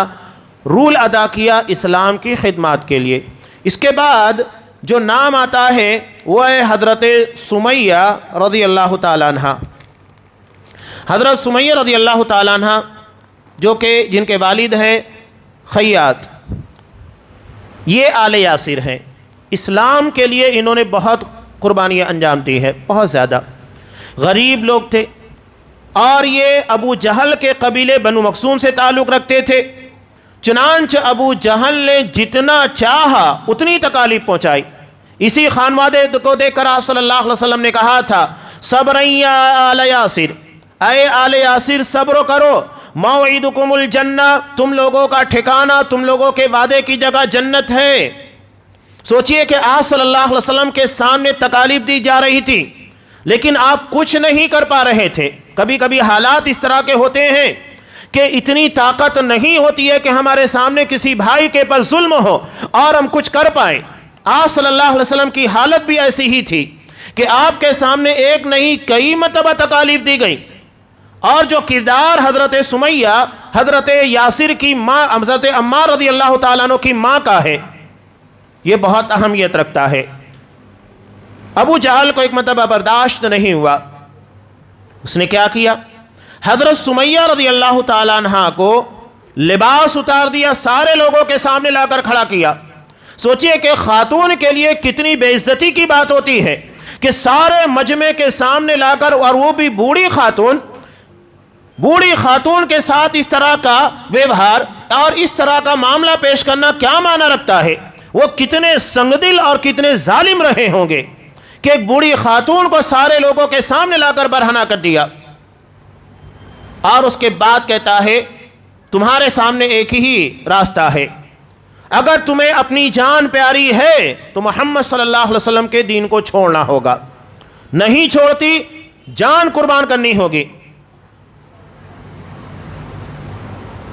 رول ادا کیا اسلام کی خدمات کے لیے۔ اس کے بعد جو نام آتا ہے وہ ہے حضرت سمیہ رضی اللہ تعالیٰ عنہ۔ حضرت سمیہ رضی اللہ تعالیٰ عنہ جو کہ جن کے والد ہیں خیاط، یہ آل یاسر ہیں۔ اسلام کے لیے انہوں نے بہت قربانیاں انجام دی ہے، بہت زیادہ۔ غریب لوگ تھے اور یہ ابو جہل کے قبیلے بنو مخزوم سے تعلق رکھتے تھے، چنانچہ ابو جہل نے جتنا چاہا اتنی تکالیف پہنچائی۔ اسی خانوادے کو دیکھ کر آپ صلی اللہ علیہ وسلم نے کہا تھا، صبرًا یا آل یاسر، اے آل یاسر صبر کرو، موعدکم الجنہ، تم لوگوں کا ٹھکانہ، تم لوگوں کے وعدے کی جگہ جنت ہے۔ سوچئے کہ آپ صلی اللہ علیہ وسلم کے سامنے تکالیف دی جا رہی تھی، لیکن آپ کچھ نہیں کر پا رہے تھے۔ کبھی کبھی حالات اس طرح کے ہوتے ہیں کہ اتنی طاقت نہیں ہوتی ہے کہ ہمارے سامنے کسی بھائی کے پر ظلم ہو اور ہم کچھ کر پائیں۔ آپ صلی اللہ علیہ وسلم کی حالت بھی ایسی ہی تھی کہ آپ کے سامنے ایک نہیں کئی مرتبہ تکالیف دی گئی، اور جو کردار حضرت سمیہ حضرت یاسر کی ماں حضرت عمار رضی اللہ تعالیٰ عنہ کی ماں کا ہے، یہ بہت اہمیت رکھتا ہے۔ ابو جہل کو ایک مرتبہ برداشت نہیں ہوا، اس نے کیا کیا؟ حضرت سمیہ رضی اللہ تعالیٰ عنہ کو لباس اتار دیا، سارے لوگوں کے سامنے لا کر کھڑا کیا۔ سوچئے کہ خاتون کے لیے کتنی بے عزتی کی بات ہوتی ہے کہ سارے مجمع کے سامنے لا کر، اور وہ بھی بوڑھی خاتون کے ساتھ اس طرح کا ویوہار اور اس طرح کا معاملہ پیش کرنا کیا معنی رکھتا ہے؟ وہ کتنے سنگدل اور کتنے ظالم رہے ہوں گے کہ ایک بوڑھی خاتون کو سارے لوگوں کے سامنے لا کر برہنہ کر دیا۔ اور اس کے بعد کہتا ہے، تمہارے سامنے ایک ہی راستہ ہے، اگر تمہیں اپنی جان پیاری ہے تو محمد صلی اللہ علیہ وسلم کے دین کو چھوڑنا ہوگا، نہیں چھوڑتی جان قربان کرنی ہوگی۔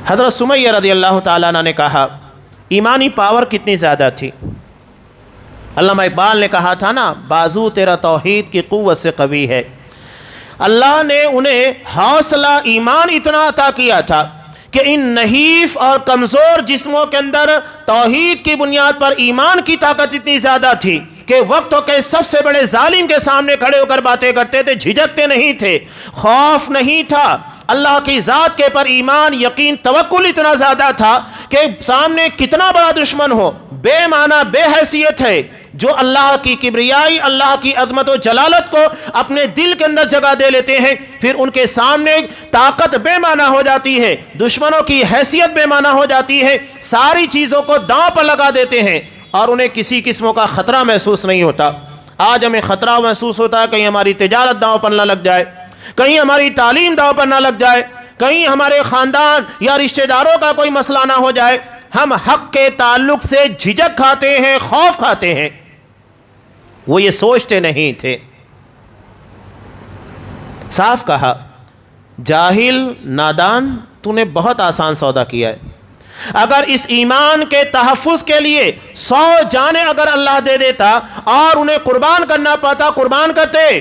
حضرت سمیہ رضی اللہ تعالیٰ عنہ نے کہا، ایمانی پاور کتنی زیادہ تھی۔ علامہ اقبال نے کہا تھا نا، بازو تیرا توحید کی قوت سے قوی ہے۔ اللہ نے انہیں حوصلہ ایمان اتنا عطا کیا تھا کہ ان نحیف اور کمزور جسموں کے اندر توحید کی بنیاد پر ایمان کی طاقت اتنی زیادہ تھی کہ وقتوں کے سب سے بڑے ظالم کے سامنے کھڑے ہو کر باتیں کرتے تھے، جھجکتے نہیں تھے، خوف نہیں تھا۔ اللہ کی ذات کے پر ایمان، یقین، توکل اتنا زیادہ تھا کہ سامنے کتنا بڑا دشمن ہو، بے معنی، بے حیثیت ہے، جو اللہ کی کبریائی، اللہ کی عظمت و جلالت کو اپنے دل کے اندر جگہ دے لیتے ہیں، پھر ان کے سامنے طاقت بے معنی ہو جاتی ہے، دشمنوں کی حیثیت بے معنی ہو جاتی ہے، ساری چیزوں کو داؤں پر لگا دیتے ہیں اور انہیں کسی قسم کا خطرہ محسوس نہیں ہوتا۔ آج ہمیں خطرہ محسوس ہوتا ہے کہیں ہماری تجارت داؤں پر نہ لگ جائے، کہیں ہماری تعلیم داؤں پر نہ لگ جائے، کہیں ہمارے خاندان یا رشتہ داروں کا کوئی مسئلہ نہ ہو جائے۔ ہم حق کے تعلق سے جھجک کھاتے ہیں، خوف کھاتے ہیں، وہ یہ سوچتے نہیں تھے۔ صاف کہا، جاہل نادان، تو نے بہت آسان سودا کیا ہے۔ اگر اس ایمان کے تحفظ کے لیے 100 جانیں اگر اللہ دے دیتا اور انہیں قربان کرنا پاتا، قربان کرتے،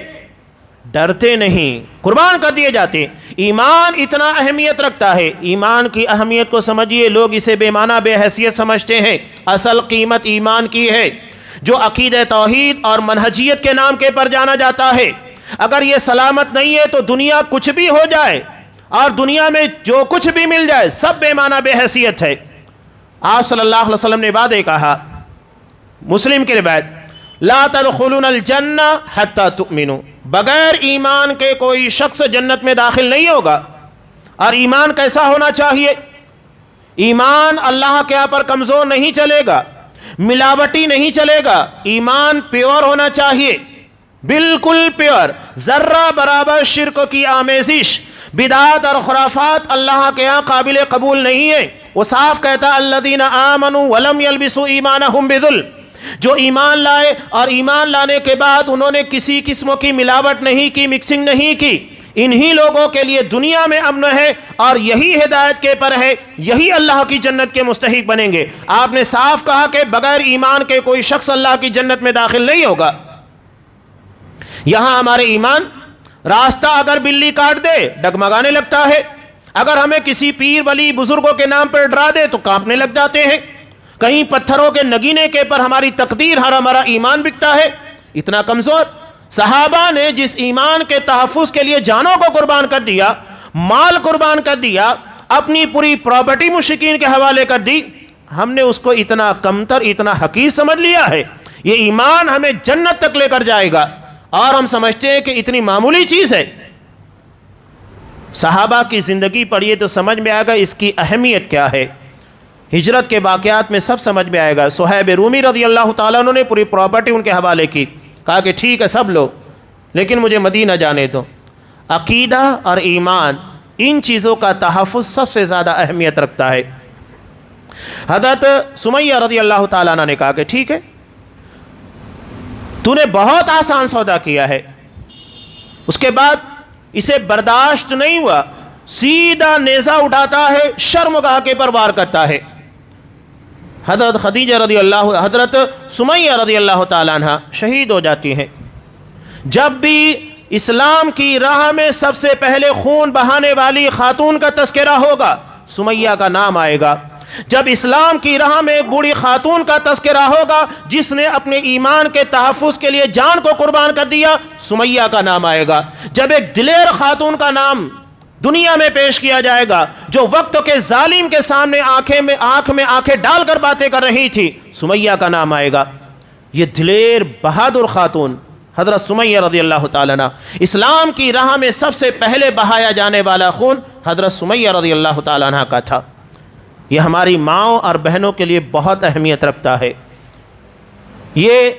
ڈرتے نہیں، قربان کر دیے جاتے۔ ایمان اتنا اہمیت رکھتا ہے، ایمان کی اہمیت کو سمجھیے، لوگ اسے بے معنی بے حیثیت سمجھتے ہیں۔ اصل قیمت ایمان کی ہے، جو عقیدہ توحید اور منہجیت کے نام کے پر جانا جاتا ہے۔ اگر یہ سلامت نہیں ہے تو دنیا کچھ بھی ہو جائے اور دنیا میں جو کچھ بھی مل جائے سب بے معنی بے حیثیت ہے۔ آپ صلی اللہ علیہ وسلم نے وعدے کہا، مسلم کی روایت، لا تدخلون الجنہ حتی تؤمنوا، بغیر ایمان کے کوئی شخص جنت میں داخل نہیں ہوگا۔ اور ایمان کیسا ہونا چاہیے؟ ایمان اللہ کے یہاں پر کمزور نہیں چلے گا، ملاوٹی نہیں چلے گا، ایمان پیور ہونا چاہیے، بالکل پیور، ذرہ برابر شرک کی آمیزش، بدعات اور خرافات اللہ کے یہاں قابل قبول نہیں ہے۔ وہ صاف کہتا، الذین آمنوا ولم یلبسوا ایمانہم بظلم، جو ایمان لائے اور ایمان لانے کے بعد انہوں نے کسی قسم کی ملاوٹ نہیں کی، مکسنگ نہیں کی، انہی لوگوں کے لیے دنیا میں امن ہے اور یہی ہدایت کے پر ہے، یہی اللہ کی جنت کے مستحق بنیں گے۔ آپ نے صاف کہا کہ بغیر ایمان کے کوئی شخص اللہ کی جنت میں داخل نہیں ہوگا۔ یہاں ہمارے ایمان، راستہ اگر بلی کاٹ دے ڈگمگانے لگتا ہے، اگر ہمیں کسی پیر ولی بزرگوں کے نام پر ڈرا دے تو کانپنے لگ جاتے ہیں، کہیں پتھروں کے نگینے کے پر ہماری تقدیر، ہمارا ایمان بکتا ہے۔ اتنا کمزور صحابہ نے جس ایمان کے تحفظ کے لیے جانوں کو قربان کر دیا، مال قربان کر دیا، اپنی پوری پراپرٹی مشرکین کے حوالے کر دی، ہم نے اس کو اتنا کمتر، اتنا حقیر سمجھ لیا ہے۔ یہ ایمان ہمیں جنت تک لے کر جائے گا اور ہم سمجھتے ہیں کہ اتنی معمولی چیز ہے۔ صحابہ کی زندگی پڑھیے تو سمجھ میں آئے گا اس کی اہمیت کیا ہے۔ ہجرت کے واقعات میں سب سمجھ میں آئے گا۔ صہیب رومی رضی اللہ تعالیٰ عنہ نے پوری پراپرٹی ان کے حوالے کی، کہا کہ ٹھیک ہے سب لو لیکن مجھے مدینہ جانے دو۔ عقیدہ اور ایمان، ان چیزوں کا تحفظ سب سے زیادہ اہمیت رکھتا ہے۔ حضرت سمیہ رضی اللہ تعالیٰ عنہ نے کہا کہ ٹھیک ہے، تو نے بہت آسان سودا کیا ہے۔ اس کے بعد اسے برداشت نہیں ہوا، سیدھا نیزہ اٹھاتا ہے، شرمگاہ کے پر وار کرتا ہے۔ حضرت حضرت سمیہ رضی اللہ تعالیٰ عنہ شہید ہو جاتی ہیں۔ جب بھی اسلام کی راہ میں سب سے پہلے خون بہانے والی خاتون کا تذکرہ ہوگا، سمیہ کا نام آئے گا۔ جب اسلام کی راہ میں ایک بوڑھی خاتون کا تذکرہ ہوگا جس نے اپنے ایمان کے تحفظ کے لیے جان کو قربان کر دیا، سمیہ کا نام آئے گا۔ جب ایک دلیر خاتون کا نام دنیا میں پیش کیا جائے گا جو وقت کے ظالم کے سامنے آنکھ میں آنکھیں ڈال کر باتیں کر رہی تھی، سمیہ کا نام آئے گا۔ یہ دلیر بہادر خاتون حضرت سمیہ رضی اللہ تعالیٰ عنہ، اسلام کی راہ میں سب سے پہلے بہایا جانے والا خون حضرت سمیہ رضی اللہ تعالیٰ عنہ کا تھا۔ یہ ہماری ماؤں اور بہنوں کے لیے بہت اہمیت رکھتا ہے۔ یہ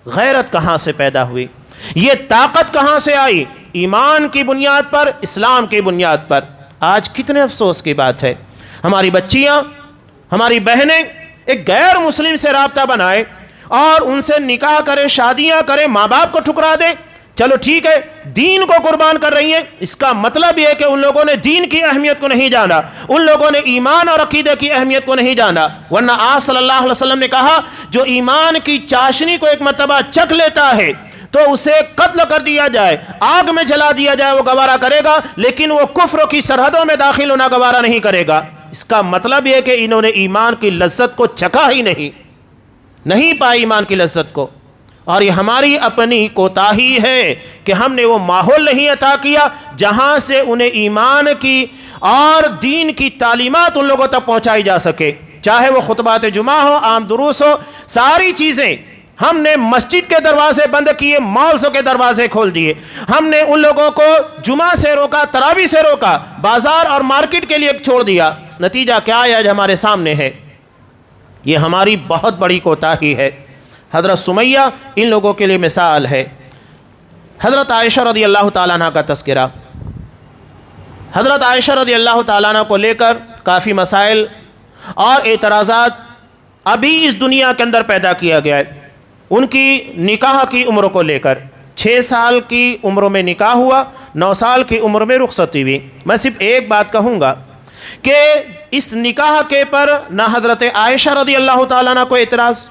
غیرت کہاں سے پیدا ہوئی؟ یہ طاقت کہاں سے آئی؟ ایمان کی بنیاد پر، اسلام کی بنیاد پر۔ آج کتنے افسوس کی بات ہے، ہماری بچیاں، ہماری بہنیں ایک غیر مسلم سے رابطہ بنائے اور ان سے نکاح کرے، شادیاں کرے، ماں باپ کو ٹھکرا دے۔ چلو ٹھیک ہے، دین کو قربان کر رہی ہیں، اس کا مطلب یہ ہے کہ ان لوگوں نے دین کی اہمیت کو نہیں جانا، ان لوگوں نے ایمان اور عقیدے کی اہمیت کو نہیں جانا۔ ورنہ آپ صلی اللہ علیہ وسلم نے کہا، جو ایمان کی چاشنی کو ایک مرتبہ چکھ لیتا ہے تو اسے قتل کر دیا جائے، آگ میں جلا دیا جائے، وہ گوارا کرے گا، لیکن وہ کفر کی سرحدوں میں داخل ہونا گوارا نہیں کرے گا۔ اس کا مطلب یہ کہ انہوں نے ایمان کی لذت کو چکھا ہی نہیں پائی ایمان کی لذت کو۔ اور یہ ہماری اپنی کوتاہی ہے کہ ہم نے وہ ماحول نہیں عطا کیا جہاں سے انہیں ایمان کی اور دین کی تعلیمات ان لوگوں تک پہنچائی جا سکے، چاہے وہ خطبات جمعہ ہو، عام دروس ہو، ساری چیزیں ہم نے مسجد کے دروازے بند کیے، مالز کے دروازے کھول دیے، ہم نے ان لوگوں کو جمعہ سے روکا، تراویح سے روکا، بازار اور مارکیٹ کے لیے چھوڑ دیا۔ نتیجہ کیا ہے جو ہمارے سامنے ہے؟ یہ ہماری بہت بڑی کوتاہی ہے۔ حضرت سمیہ ان لوگوں کے لیے مثال ہے۔ حضرت عائشہ رضی اللہ تعالیٰ عنہ کا تذکرہ۔ حضرت عائشہ رضی اللہ تعالیٰ عنہ کو لے کر کافی مسائل اور اعتراضات ابھی اس دنیا کے اندر پیدا کیا گیا ہے۔ ان کی نکاح کی عمر کو لے کر 6 سال کی عمر میں نکاح ہوا، 9 سال کی عمر میں رخصتی ہوئی۔ میں صرف ایک بات کہوں گا کہ اس نکاح کے پر نہ حضرت عائشہ رضی اللہ تعالیٰ عنہ کو اعتراض،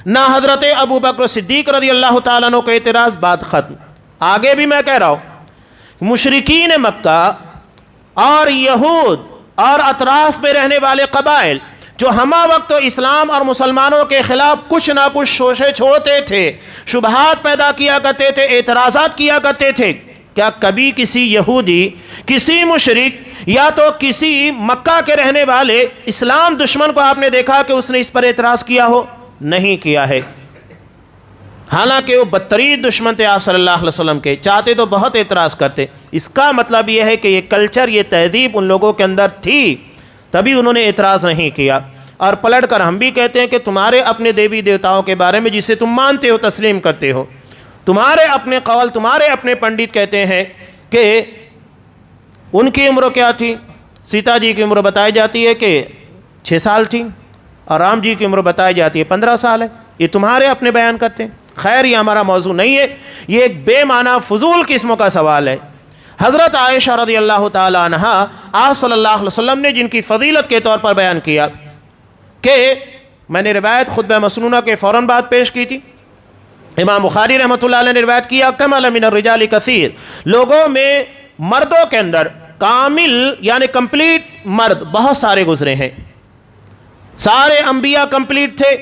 نہ حضرت ابو بکر صدیق رضی اللہ تعالیٰ عنہ کو اعتراض، بات ختم۔ آگے بھی میں کہہ رہا ہوں، مشرکین مکہ اور یہود اور اطراف میں رہنے والے قبائل جو ہمہ وقت تو اسلام اور مسلمانوں کے خلاف کچھ نہ کچھ شوشے چھوڑتے تھے، شبہات پیدا کیا کرتے تھے، اعتراضات کیا کرتے تھے، کیا کبھی کسی یہودی، کسی مشرک یا تو کسی مکہ کے رہنے والے اسلام دشمن کو آپ نے دیکھا کہ اس نے اس پر اعتراض کیا ہو؟ نہیں کیا ہے۔ حالانکہ وہ بدترین دشمن تھے آپ صلی اللہ علیہ وسلم کے، چاہتے تو بہت اعتراض کرتے۔ اس کا مطلب یہ ہے کہ یہ کلچر، یہ تہذیب ان لوگوں کے اندر تھی، تبھی انہوں نے اعتراض نہیں کیا۔ اور پلٹ کر ہم بھی کہتے ہیں کہ تمہارے اپنے دیوی دیوتاؤں کے بارے میں جسے تم مانتے ہو، تسلیم کرتے ہو، تمہارے اپنے قول، تمہارے اپنے پنڈت کہتے ہیں کہ ان کی عمر کیا تھی؟ سیتا جی کی عمر بتائی جاتی ہے کہ 6 سال تھی، اور رام جی کی عمر بتائی جاتی ہے 15 سال ہے۔ یہ تمہارے اپنے بیان کرتے ہیں۔ خیر، یہ ہمارا موضوع نہیں ہے، یہ ایک بے معنی فضول قسموں کا سوال ہے۔ حضرت عائشہ رضی اللہ تعالی عنہ آپ صلی اللہ علیہ وسلم نے جن کی فضیلت کے طور پر بیان کیا کہ میں نے روایت خطبہ مسنونہ کے فوراً بعد پیش کی تھی، امام بخاری رحمۃ اللہ علیہ نے روایت کیا، کمل من الرجال کثیر، لوگوں میں مردوں کے اندر کامل یعنی کمپلیٹ مرد بہت سارے گزرے ہیں۔ سارے انبیاء کمپلیٹ تھے،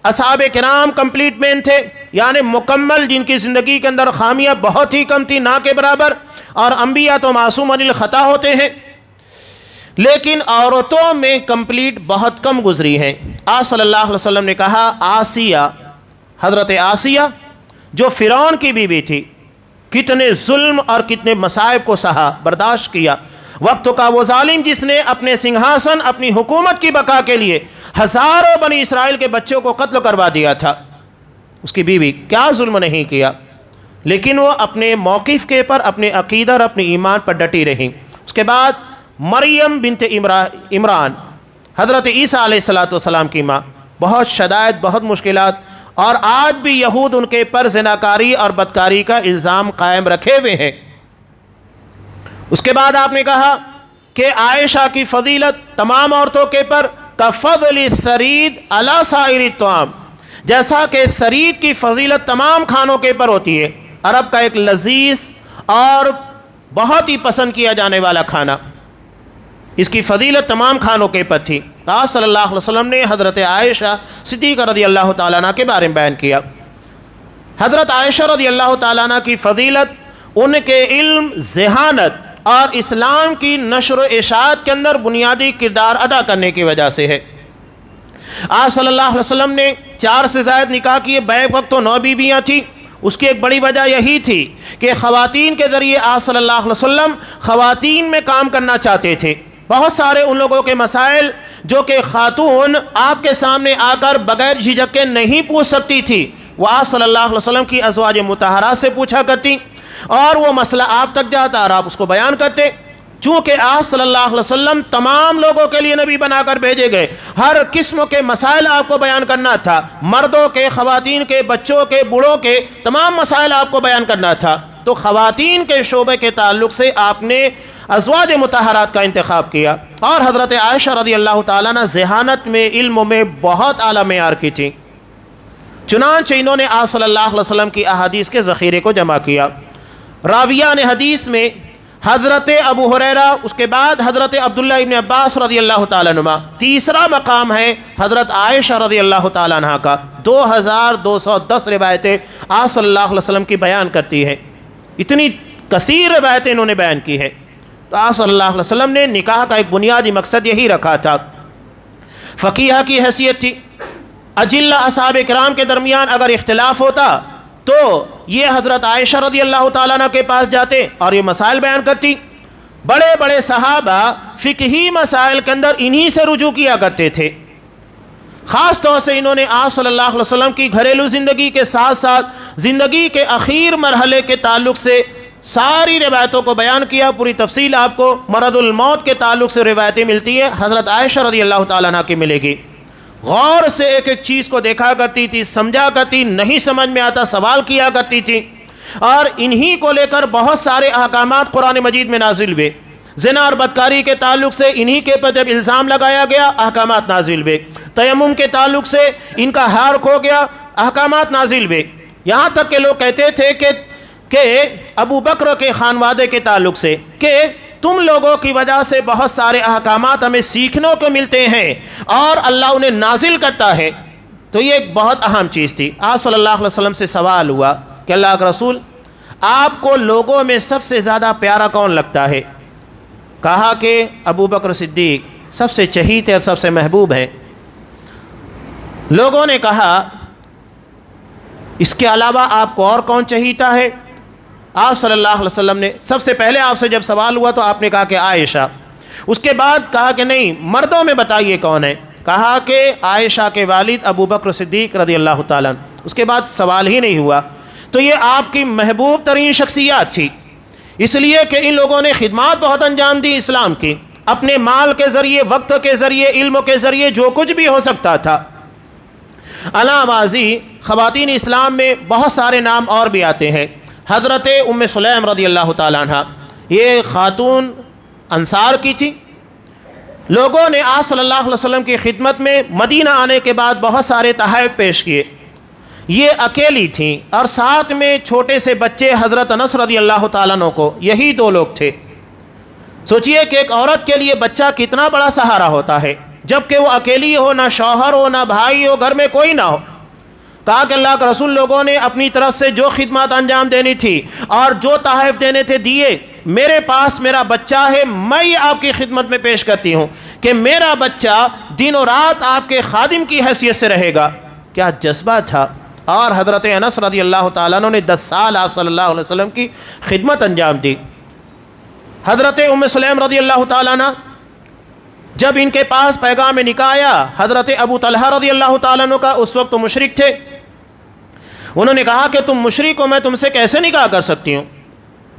اصحاب کرام کمپلیٹ مین تھے، یعنی مکمل، جن کی زندگی کے اندر خامیاں بہت ہی کم تھی، نہ کے برابر، اور انبیاء تو معصوم عن الخطا ہوتے ہیں۔ لیکن عورتوں میں کمپلیٹ بہت کم گزری ہیں۔ آپ صلی اللہ علیہ وسلم نے کہا، آسیہ، حضرت آسیہ جو فرعون کی بیوی تھی، کتنے ظلم اور کتنے مصائب کو سہا، برداشت کیا۔ وقت کا وہ ظالم جس نے اپنے سنگھاسن، اپنی حکومت کی بقا کے لیے ہزاروں بنی اسرائیل کے بچوں کو قتل کروا دیا تھا، اس کی بیوی کیا ظلم نہیں کیا، لیکن وہ اپنے موقف کے پر، اپنے عقیدہ اور اپنے ایمان پر ڈٹی رہیں۔ اس کے بعد مریم بنت عمران، حضرت عیسیٰ علیہ السلام کی ماں، بہت شدائد، بہت مشکلات، اور آج بھی یہود ان کے پر زناکاری اور بدکاری کا الزام قائم رکھے ہوئے ہیں۔ اس کے بعد آپ نے کہا کہ عائشہ کی فضیلت تمام عورتوں کے پر کفضل الثرید علی سائر الطعام، جیسا کہ ثرید کی فضیلت تمام کھانوں کے پر ہوتی ہے، عرب کا ایک لذیذ اور بہت ہی پسند کیا جانے والا کھانا، اس کی فضیلت تمام کھانوں کے پر تھی۔ آپ صلی اللہ علیہ وسلم نے حضرت عائشہ صدیقہ رضی اللہ تعالیٰ عنہ کے بارے میں بیان کیا۔ حضرت عائشہ رضی اللہ تعالیٰ عنہ کی فضیلت ان کے علم، ذہانت اور اسلام کی نشر و اشاعت کے اندر بنیادی کردار ادا کرنے کی وجہ سے ہے۔ آپ صلی اللہ علیہ وسلم نے 4 سے زائد نکاح کیے، بیک وقت تو 9 بیویاں تھیں۔ اس کی ایک بڑی وجہ یہی تھی کہ خواتین کے ذریعے آپ صلی اللہ علیہ وسلم خواتین میں کام کرنا چاہتے تھے۔ بہت سارے ان لوگوں کے مسائل جو کہ خاتون آپ کے سامنے آ کر بغیر جھجک کے نہیں پوچھ سکتی تھی، وہ آپ صلی اللہ علیہ وسلم کی ازواج مطہرات سے پوچھا کرتی، اور وہ مسئلہ آپ تک جاتا اور آپ اس کو بیان کرتے۔ چونکہ آپ صلی اللہ علیہ وسلم تمام لوگوں کے لیے نبی بنا کر بھیجے گئے، ہر قسم کے مسائل آپ کو بیان کرنا تھا، مردوں کے، خواتین کے، بچوں کے، بوڑھوں کے، تمام مسائل آپ کو بیان کرنا تھا۔ تو خواتین کے شعبے کے تعلق سے آپ نے ازواج مطہرات کا انتخاب کیا، اور حضرت عائشہ رضی اللہ تعالیٰ عنہ ذہانت میں، علم میں بہت اعلیٰ معیار کی تھی، چنانچہ انہوں نے آپ صلی اللہ علیہ وسلم کی احادیث کے ذخیرے کو جمع کیا۔ راویان حدیث میں حضرت ابو ہریرہ، اس کے بعد حضرت عبداللہ ابن عباس رضی اللہ تعالیٰ عنہ، تیسرا مقام ہے حضرت عائشہ رضی اللہ تعالیٰ عنہ کا۔ 2210 روایتیں آپ صلی اللہ علیہ وسلم کی بیان کرتی ہیں، اتنی کثیر روایتیں انہوں نے بیان کی ہیں۔ تو آپ صلی اللہ علیہ وسلم نے نکاح کا ایک بنیادی مقصد یہی رکھا تھا، فقیہ کی حیثیت تھی، اجلہ اصحاب کرام کے درمیان اگر اختلاف ہوتا تو یہ حضرت عائشہ رضی اللہ تعالیٰ عنہ کے پاس جاتے اور یہ مسائل بیان کرتی. بڑے بڑے صحابہ فقہی مسائل کے اندر انہی سے رجوع کیا کرتے تھے. خاص طور سے انہوں نے آپ صلی اللہ علیہ وسلم کی گھریلو زندگی کے ساتھ ساتھ زندگی کے اخیر مرحلے کے تعلق سے ساری روایتوں کو بیان کیا. پوری تفصیل آپ کو مرض الموت کے تعلق سے روایتیں ملتی ہیں. حضرت عائشہ رضی اللہ تعالیٰ عنہ کی ملے گی. غور سے ایک ایک چیز کو دیکھا کرتی تھی, سمجھا کرتی, نہیں سمجھ میں آتا سوال کیا کرتی تھی. اور انہی کو لے کر بہت سارے احکامات قرآن مجید میں نازل ہوئے. زنا اور بدکاری کے تعلق سے انہی کے پر جب الزام لگایا گیا احکامات نازل ہوئے. تیمم کے تعلق سے ان کا ہار کھو گیا, احکامات نازل ہوئے. یہاں تک کہ لوگ کہتے تھے کہ ابو بکر کے خانوادے کے تعلق سے کہ تم لوگوں کی وجہ سے بہت سارے احکامات ہمیں سیکھنے کو ملتے ہیں اور اللہ انہیں نازل کرتا ہے. تو یہ ایک بہت اہم چیز تھی. آپ صلی اللہ علیہ وسلم سے سوال ہوا کہ اللہ کے رسول آپ کو لوگوں میں سب سے زیادہ پیارا کون لگتا ہے؟ کہا کہ ابو بکر صدیق سب سے چہیتے اور سب سے محبوب ہیں. لوگوں نے کہا اس کے علاوہ آپ کو اور کون چہیتا ہے؟ آپ صلی اللہ علیہ وسلم نے سب سے پہلے آپ سے جب سوال ہوا تو آپ نے کہا کہ عائشہ. اس کے بعد کہا کہ نہیں مردوں میں بتائیے کون ہے؟ کہا کہ عائشہ کے والد ابو بکر صدیق رضی اللہ تعالیٰ. اس کے بعد سوال ہی نہیں ہوا. تو یہ آپ کی محبوب ترین شخصیات تھی, اس لیے کہ ان لوگوں نے خدمات بہت انجام دی اسلام کی, اپنے مال کے ذریعے, وقت کے ذریعے, علم کے ذریعے, جو کچھ بھی ہو سکتا تھا. علا ماضی خواتین اسلام میں بہت سارے نام اور بھی آتے ہیں. حضرت ام سلیم رضی اللہ تعالیٰ عنہ یہ خاتون انصار کی تھی. لوگوں نے آپ صلی اللہ علیہ وسلم کی خدمت میں مدینہ آنے کے بعد بہت سارے تحائف پیش کیے. یہ اکیلی تھیں اور ساتھ میں چھوٹے سے بچے حضرت انس رضی اللہ تعالیٰ عنہ کو, یہی دو لوگ تھے. سوچئے کہ ایک عورت کے لیے بچہ کتنا بڑا سہارا ہوتا ہے, جبکہ وہ اکیلی ہو, نہ شوہر ہو, نہ بھائی ہو, گھر میں کوئی نہ ہو. کہا کہ اللہ کے رسول لوگوں نے اپنی طرف سے جو خدمات انجام دینی تھی اور جو تحائف دینے تھے دیے. میرے پاس میرا بچہ ہے, میں یہ آپ کی خدمت میں پیش کرتی ہوں کہ میرا بچہ دن و رات آپ کے خادم کی حیثیت سے رہے گا. کیا جذبہ تھا. اور حضرت انس رضی اللہ تعالیٰ عنہ نے 10 سال آپ صلی اللہ علیہ وسلم کی خدمت انجام دی. حضرت ام سلیم رضی اللہ تعالیٰ عنہ جب ان کے پاس پیغام نکاح آیا, حضرت ابو طلحہ رضی اللہ تعالیٰ عنہ کا اس وقت مشرک تھے. انہوں نے کہا کہ تم مشرک ہو, میں تم سے کیسے نکاح کر سکتی ہوں؟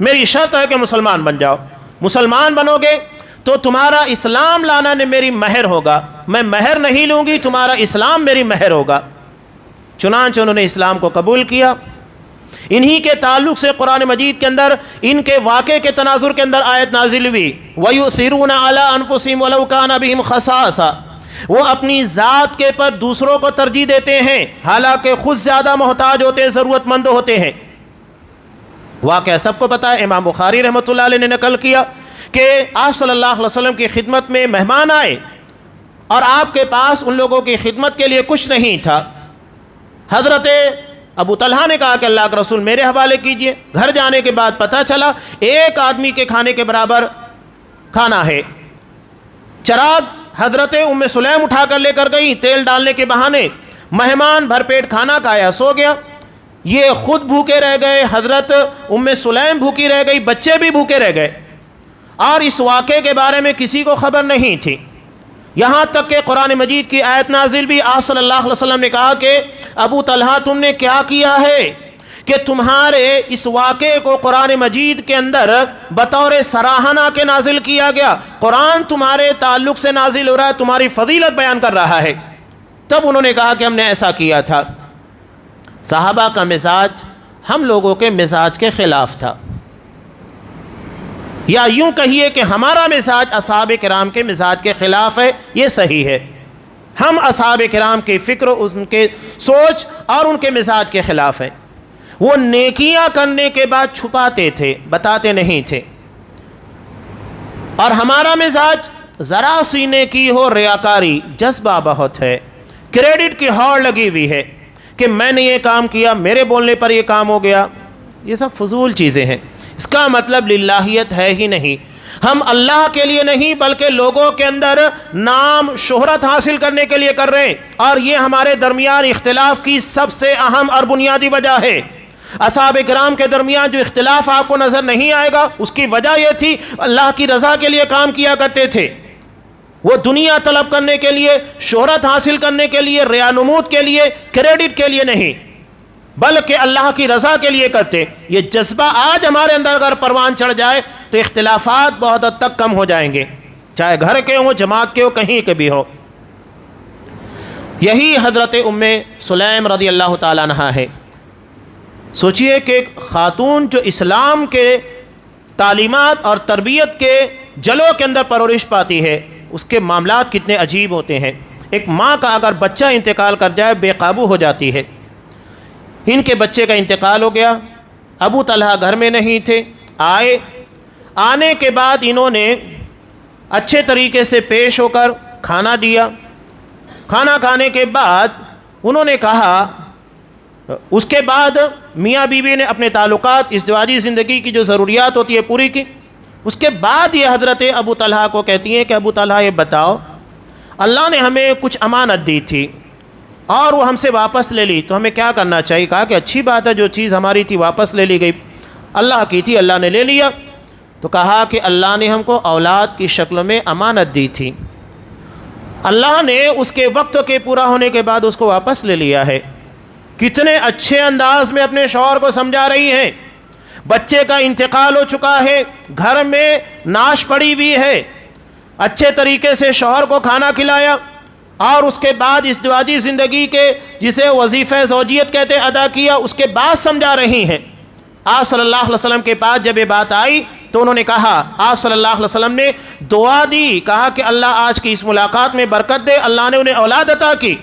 میری شرط ہے کہ مسلمان بن جاؤ. مسلمان بنو گے تو تمہارا اسلام لانا نے میری مہر ہوگا, میں مہر نہیں لوں گی, تمہارا اسلام میری مہر ہوگا. چنانچہ انہوں نے اسلام کو قبول کیا. انہی کے تعلق سے قرآن مجید کے اندر ان کے واقعے کے تناظر کے اندر آیت نازل ہوئی وَيُؤْثِرُونَ عَلَىٰ أَنفُسِهِمْ وَلَوْ كَانَ بِهِمْ خَصَاصَةٌ. وہ اپنی ذات کے پر دوسروں کو ترجیح دیتے ہیں حالانکہ خود زیادہ محتاج ہوتے ہیں, ضرورت مند ہوتے ہیں. واقعہ سب کو پتہ ہے, امام بخاری رحمۃ اللہ علیہ نے نقل کیا کہ آپ صلی اللہ علیہ وسلم کی خدمت میں مہمان آئے اور آپ کے پاس ان لوگوں کی خدمت کے لیے کچھ نہیں تھا. حضرت ابو طلحہ نے کہا کہ اللہ کے رسول میرے حوالے کیجئے. گھر جانے کے بعد پتہ چلا ایک آدمی کے کھانے کے برابر کھانا ہے. چراغ حضرت ام سلیم اٹھا کر لے کر گئی تیل ڈالنے کے بہانے. مہمان بھر پیٹ کھانا کھایا, سو گیا. یہ خود بھوکے رہ گئے, حضرت ام سلیم بھوکی رہ گئی, بچے بھی بھوکے رہ گئے. اور اس واقعے کے بارے میں کسی کو خبر نہیں تھی. یہاں تک کہ قرآن مجید کی آیت نازل بھی. آپ صلی اللہ علیہ وسلم نے کہا کہ ابو طلحہ تم نے کیا کیا ہے کہ تمہارے اس واقعے کو قرآن مجید کے اندر بطور سراہنا کے نازل کیا گیا. قرآن تمہارے تعلق سے نازل ہو رہا ہے, تمہاری فضیلت بیان کر رہا ہے. تب انہوں نے کہا کہ ہم نے ایسا کیا تھا. صحابہ کا مزاج ہم لوگوں کے مزاج کے خلاف تھا, یا یوں کہیے کہ ہمارا مزاج اصحاب کرام کے مزاج کے خلاف ہے. یہ صحیح ہے, ہم اصحاب کرام کی فکر, ان کے سوچ اور ان کے مزاج کے خلاف ہیں. وہ نیکیاں کرنے کے بعد چھپاتے تھے, بتاتے نہیں تھے. اور ہمارا مزاج ذرا سی نیکی ہو ریاکاری, جذبہ بہت ہے, کریڈٹ کی ہوڑ لگی ہوئی ہے کہ میں نے یہ کام کیا, میرے بولنے پر یہ کام ہو گیا. یہ سب فضول چیزیں ہیں, اس کا مطلب للہیت ہے ہی نہیں. ہم اللہ کے لیے نہیں بلکہ لوگوں کے اندر نام شہرت حاصل کرنے کے لیے کر رہے ہیں، اور یہ ہمارے درمیان اختلاف کی سب سے اہم اور بنیادی وجہ ہے۔ اصحاب کرام کے درمیان جو اختلاف آپ کو نظر نہیں آئے گا، اس کی وجہ یہ تھی اللہ کی رضا کے لیے کام کیا کرتے تھے، وہ دنیا طلب کرنے کے لیے، شہرت حاصل کرنے کے لیے، ریا-نمود کے لیے، کریڈٹ کے لیے نہیں، بلکہ اللہ کی رضا کے لیے کرتے۔ یہ جذبہ آج ہمارے اندر اگر پروان چڑھ جائے تو اختلافات بہت حد تک کم ہو جائیں گے، چاہے گھر کے ہوں، جماعت کے ہو، کہیں کے بھی ہو۔ یہی حضرت ام سلیم رضی اللہ تعالیٰ عنہا ہے۔ سوچئے کہ ایک خاتون جو اسلام کے تعلیمات اور تربیت کے جلوہ کے اندر پرورش پاتی ہے، اس کے معاملات کتنے عجیب ہوتے ہیں۔ ایک ماں کا اگر بچہ انتقال کر جائے بے قابو ہو جاتی ہے۔ ان کے بچے کا انتقال ہو گیا، ابو طلحہ گھر میں نہیں تھے، آنے کے بعد انہوں نے اچھے طریقے سے پیش ہو کر کھانا دیا۔ کھانا کھانے کے بعد انہوں نے کہا، اس کے بعد میاں بیوی نے اپنے تعلقات، ازدواجی زندگی کی جو ضروریات ہوتی ہے پوری کی۔ اس کے بعد یہ حضرت ابو طلحہ کو کہتی ہیں کہ ابو طلحہ یہ بتاؤ، اللہ نے ہمیں کچھ امانت دی تھی اور وہ ہم سے واپس لے لی، تو ہمیں کیا کرنا چاہیے؟ کہا کہ اچھی بات ہے، جو چیز ہماری تھی واپس لے لی گئی، اللہ کی تھی، اللہ نے لے لیا۔ تو کہا کہ اللہ نے ہم کو اولاد کی شکل میں امانت دی تھی، اللہ نے اس کے وقت کے پورا ہونے کے بعد اس کو واپس لے لیا ہے۔ کتنے اچھے انداز میں اپنے شوہر کو سمجھا رہی ہیں۔ بچے کا انتقال ہو چکا ہے، گھر میں ناش پڑی ہوئی ہے، اچھے طریقے سے شوہر کو کھانا کھلایا، اور اس کے بعد ازدواجی زندگی کے جسے وظیفہ زوجیت کہتے ادا کیا، اس کے بعد سمجھا رہی ہیں۔ آپ صلی اللہ علیہ وسلم کے پاس جب یہ بات آئی تو انہوں نے کہا، آپ صلی اللہ علیہ وسلم نے دعا دی، کہا کہ اللہ آج کی اس ملاقات میں برکت دے، اللہ نے انہیں اولاد عطا کی۔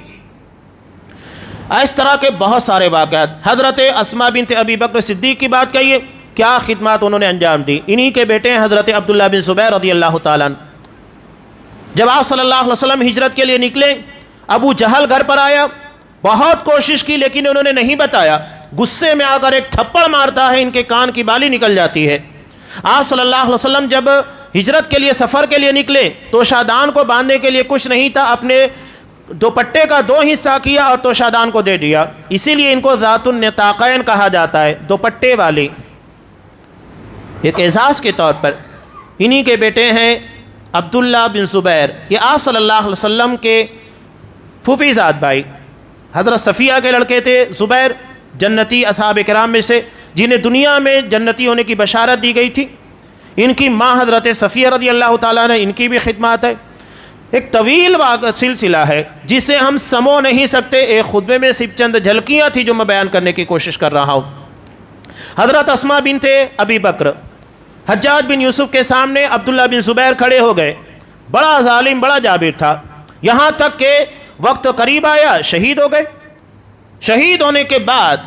اس طرح کے بہت سارے واقعات۔ حضرت اسماء بنت ابی بکر صدیق کی بات کہیے، کیا خدمات انہوں نے انجام دی۔ انہی کے بیٹے ہیں حضرت عبداللہ بن زبیر رضی اللہ تعالیٰ عنہ۔ جب آپ صلی اللہ علیہ وسلم ہجرت کے لیے نکلے، ابو جہل گھر پر آیا، بہت کوشش کی لیکن انہوں نے نہیں بتایا، غصے میں آ کر ایک تھپڑ مارتا ہے، ان کے کان کی بالی نکل جاتی ہے۔ آپ صلی اللہ علیہ وسلم جب ہجرت کے لیے، سفر کے لیے نکلے تو شادان کو باندھنے کے لیے کچھ نہیں تھا، اپنے دوپٹے کا 2 حصہ کیا اور توشادان کو دے دیا، اسی لیے ان کو ذات النطاقین کہا جاتا ہے، دوپٹے والی، ایک اعزاز کے طور پر۔ انہی کے بیٹے ہیں عبداللہ بن زبیر، یہ آپ صلی اللہ علیہ وسلم کے پھوپھی زاد بھائی، حضرت صفیہ کے لڑکے تھے۔ زبیر جنتی اصحاب کرام میں سے جنہیں دنیا میں جنتی ہونے کی بشارت دی گئی تھی۔ ان کی ماں حضرت صفیہ رضی اللہ تعالیٰ نے، ان کی بھی خدمات ہے۔ ایک طویل سلسلہ ہے جسے ہم سمو نہیں سکتے، ایک خطبے میں صرف چند جھلکیاں تھی جو میں بیان کرنے کی کوشش کر رہا ہوں۔ حضرت اسماء بنت ابی بکر، حجاج بن یوسف کے سامنے عبداللہ بن زبیر کھڑے ہو گئے، بڑا ظالم، بڑا جابر تھا، یہاں تک کہ وقت قریب آیا، شہید ہو گئے۔ شہید ہونے کے بعد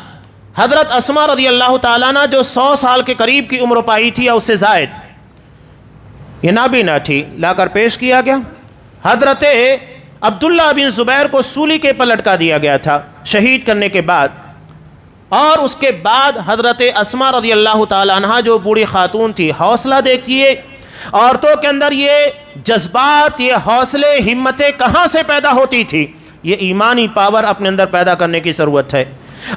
حضرت اسماء رضی اللہ تعالیٰ عنہ جو 100 سال کے قریب کی عمر پائی تھی یا اس سے زائد، یہ نابینا تھی، لا کر پیش کیا گیا۔ حضرت عبداللہ بن زبیر کو سولی کے پر لٹکا دیا گیا تھا شہید کرنے کے بعد، اور اس کے بعد حضرت اسماء رضی اللہ تعالیٰ عنہ جو بوڑھی خاتون تھی، حوصلہ دیکھیے عورتوں کے اندر یہ جذبات، یہ حوصلے، ہمتیں کہاں سے پیدا ہوتی تھی۔ یہ ایمانی پاور اپنے اندر پیدا کرنے کی ضرورت ہے۔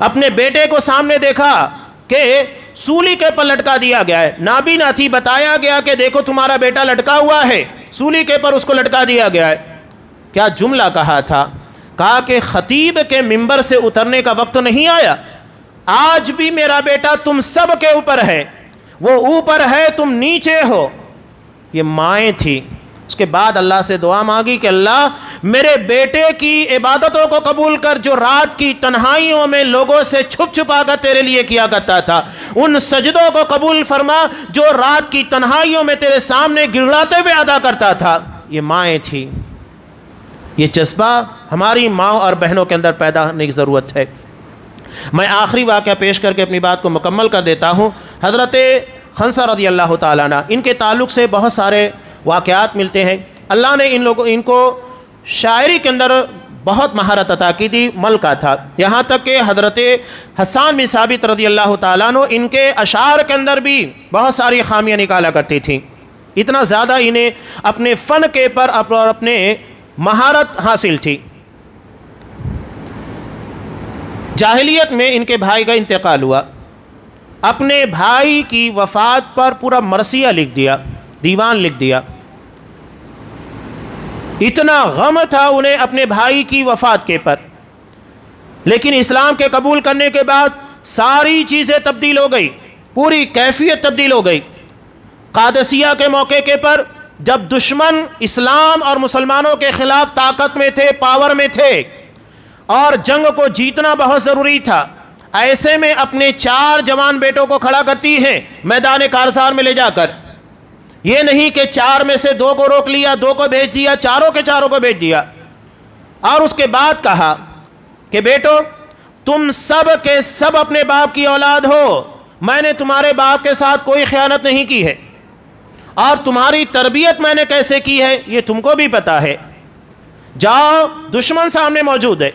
اپنے بیٹے کو سامنے دیکھا کہ سولی کے پر لٹکا دیا گیا ہے، نابینا تھی، بتایا گیا کہ دیکھو تمہارا بیٹا لٹکا ہوا ہے، سولی کے پر اس کو لٹکا دیا گیا ہے۔ کیا جملہ کہا تھا؟ کہا کہ خطیب کے منبر سے اترنے کا وقت نہیں آیا، آج بھی میرا بیٹا تم سب کے اوپر ہے، وہ اوپر ہے، تم نیچے ہو۔ یہ مائیں تھی۔ اس کے بعد اللہ سے دعا مانگی کہ اللہ میرے بیٹے کی عبادتوں کو قبول کر، جو رات کی تنہائیوں میں لوگوں سے چھپ چھپا کر تیرے لیے کیا کرتا تھا، ان سجدوں کو قبول فرما جو رات کی تنہائیوں میں تیرے سامنے گڑگڑاتے ہوئے ادا کرتا تھا۔ یہ مائیں تھی۔ یہ جذبہ ہماری ماں اور بہنوں کے اندر پیدا ہونے کی ضرورت ہے۔ میں آخری واقعہ پیش کر کے اپنی بات کو مکمل کر دیتا ہوں۔ حضرت خنسہ رضی اللہ تعالیٰ عنہ، ان کے تعلق سے بہت سارے واقعات ملتے ہیں۔ اللہ نے ان کو شاعری کے اندر بہت مہارت عطا کی تھی، ملکہ تھا، یہاں تک کہ حضرت حسان بن ثابت رضی اللہ تعالیٰ عنہ ان کے اشعار کے اندر بھی بہت ساری خامیاں نکالا کرتی تھیں۔ اتنا زیادہ انہیں اپنے فن کے پر اور اپنے مہارت حاصل تھی۔ جاہلیت میں ان کے بھائی کا انتقال ہوا، اپنے بھائی کی وفات پر پورا مرثیہ لکھ دیا، دیوان لکھ دیا۔ اتنا غم تھا انہیں اپنے بھائی کی وفات کے پر، لیکن اسلام کے قبول کرنے کے بعد ساری چیزیں تبدیل ہو گئی، پوری کیفیت تبدیل ہو گئی۔ قادسیہ کے موقع کے پر جب دشمن اسلام اور مسلمانوں کے خلاف طاقت میں تھے، پاور میں تھے، اور جنگ کو جیتنا بہت ضروری تھا، ایسے میں اپنے 4 جوان بیٹوں کو کھڑا کرتی ہیں میدان کارزار میں لے جا کر۔ یہ نہیں کہ 4 میں سے 2 کو روک لیا، 2 کو بھیج دیا، چاروں کے چاروں کو بھیج دیا، اور اس کے بعد کہا کہ بیٹو تم سب کے سب اپنے باپ کی اولاد ہو، میں نے تمہارے باپ کے ساتھ کوئی خیانت نہیں کی ہے، اور تمہاری تربیت میں نے کیسے کی ہے یہ تم کو بھی پتا ہے۔ جاؤ، دشمن سامنے موجود ہے،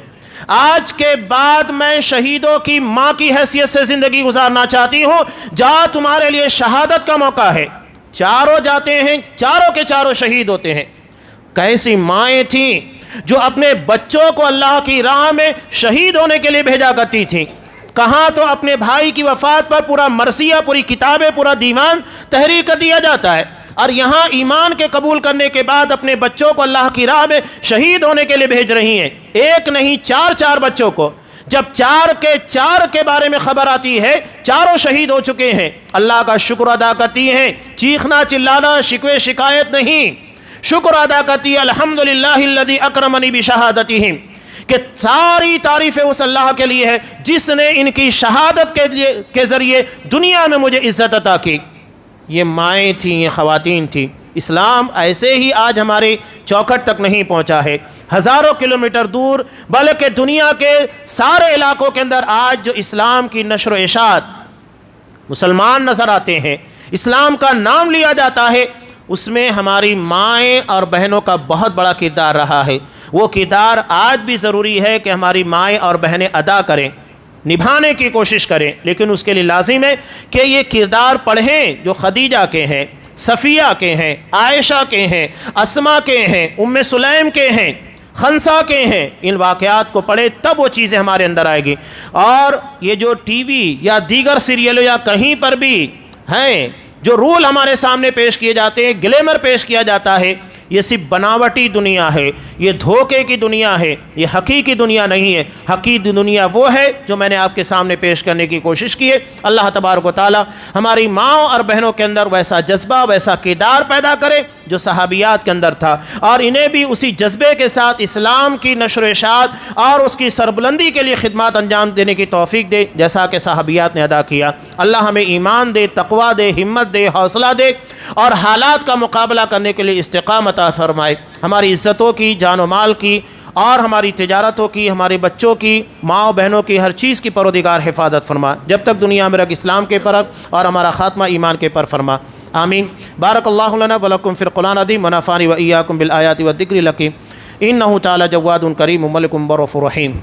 آج کے بعد میں شہیدوں کی ماں کی حیثیت سے زندگی گزارنا چاہتی ہوں، جاؤ تمہارے لیے شہادت کا موقع ہے۔ چاروں جاتے ہیں، چاروں کے چاروں شہید ہوتے ہیں۔ کیسی مائیں تھیں جو اپنے بچوں کو اللہ کی راہ میں شہید ہونے کے لیے بھیجا کرتی تھیں۔ کہاں تو اپنے بھائی کی وفات پر پورا مرثیہ، پوری کتابیں، پورا دیوان تحریر کر دیا جاتا ہے، اور یہاں ایمان کے قبول کرنے کے بعد اپنے بچوں کو اللہ کی راہ میں شہید ہونے کے لیے بھیج رہی ہیں۔ ایک نہیں، 4 بچوں کو۔ جب 4 کے 4 کے بارے میں خبر آتی ہے، چاروں شہید ہو چکے ہیں، اللہ کا شکر ادا کرتی ہیں، چیخنا چلانا، شکوے شکایت نہیں، شکر ادا کرتی ہے الحمدللہ الذی اکرمنی بشہادتہم، کہ ساری تعریفیں اس اللہ کے لیے ہے جس نے ان کی شہادت کے ذریعے دنیا میں مجھے عزت عطا کی۔ یہ مائیں تھیں، یہ خواتین تھیں۔ اسلام ایسے ہی آج ہمارے چوکھٹ تک نہیں پہنچا ہے، ہزاروں کلومیٹر دور، بلکہ دنیا کے سارے علاقوں کے اندر آج جو اسلام کی نشر و اشاعت مسلمان نظر آتے ہیں، اسلام کا نام لیا جاتا ہے، اس میں ہماری مائیں اور بہنوں کا بہت بڑا کردار رہا ہے۔ وہ کردار آج بھی ضروری ہے کہ ہماری مائیں اور بہنیں ادا کریں، نبھانے کی کوشش کریں، لیکن اس کے لیے لازم ہے کہ یہ کردار پڑھیں جو خدیجہ کے ہیں، صفیہ کے ہیں، عائشہ کے ہیں، اسما کے ہیں، ام سلیم کے ہیں، خنسا کے ہیں۔ ان واقعات کو پڑھیں تب وہ چیزیں ہمارے اندر آئے گی۔ اور یہ جو ٹی وی یا دیگر سیریلوں یا کہیں پر بھی ہیں جو رول ہمارے سامنے پیش کیے جاتے ہیں، گلیمر پیش کیا جاتا ہے، یہ صرف بناوٹی دنیا ہے، یہ دھوکے کی دنیا ہے، یہ حقیقی دنیا نہیں ہے۔ حقیقی دنیا وہ ہے جو میں نے آپ کے سامنے پیش کرنے کی کوشش کی ہے۔ اللہ تبارک و تعالی ہماری ماں اور بہنوں کے اندر ویسا جذبہ، ویسا کردار پیدا کرے جو صحابیات کے اندر تھا، اور انہیں بھی اسی جذبے کے ساتھ اسلام کی نشر و اشاعت اور اس کی سربلندی کے لیے خدمات انجام دینے کی توفیق دے جیسا کہ صحابیات نے ادا کیا۔ اللہ ہمیں ایمان دے، تقوی دے، ہمت دے، حوصلہ دے، اور حالات کا مقابلہ کرنے کے لیے استقامت عطا فرمائے۔ ہماری عزتوں کی، جان و مال کی، اور ہماری تجارتوں کی، ہمارے بچوں کی، ماں و بہنوں کی، ہر چیز کی پروردگار حفاظت فرما، جب تک دنیا میں رکھ اسلام کے پر، اور ہمارا خاتمہ ایمان کے پر فرما، آمین۔ بارک اللہ لنا ولکم فی القرآن العظیم ونفعني وإياكم بالآیات والذکر الحکیم، انہ تعالی جواد کریم ملک برؤوف رحیم۔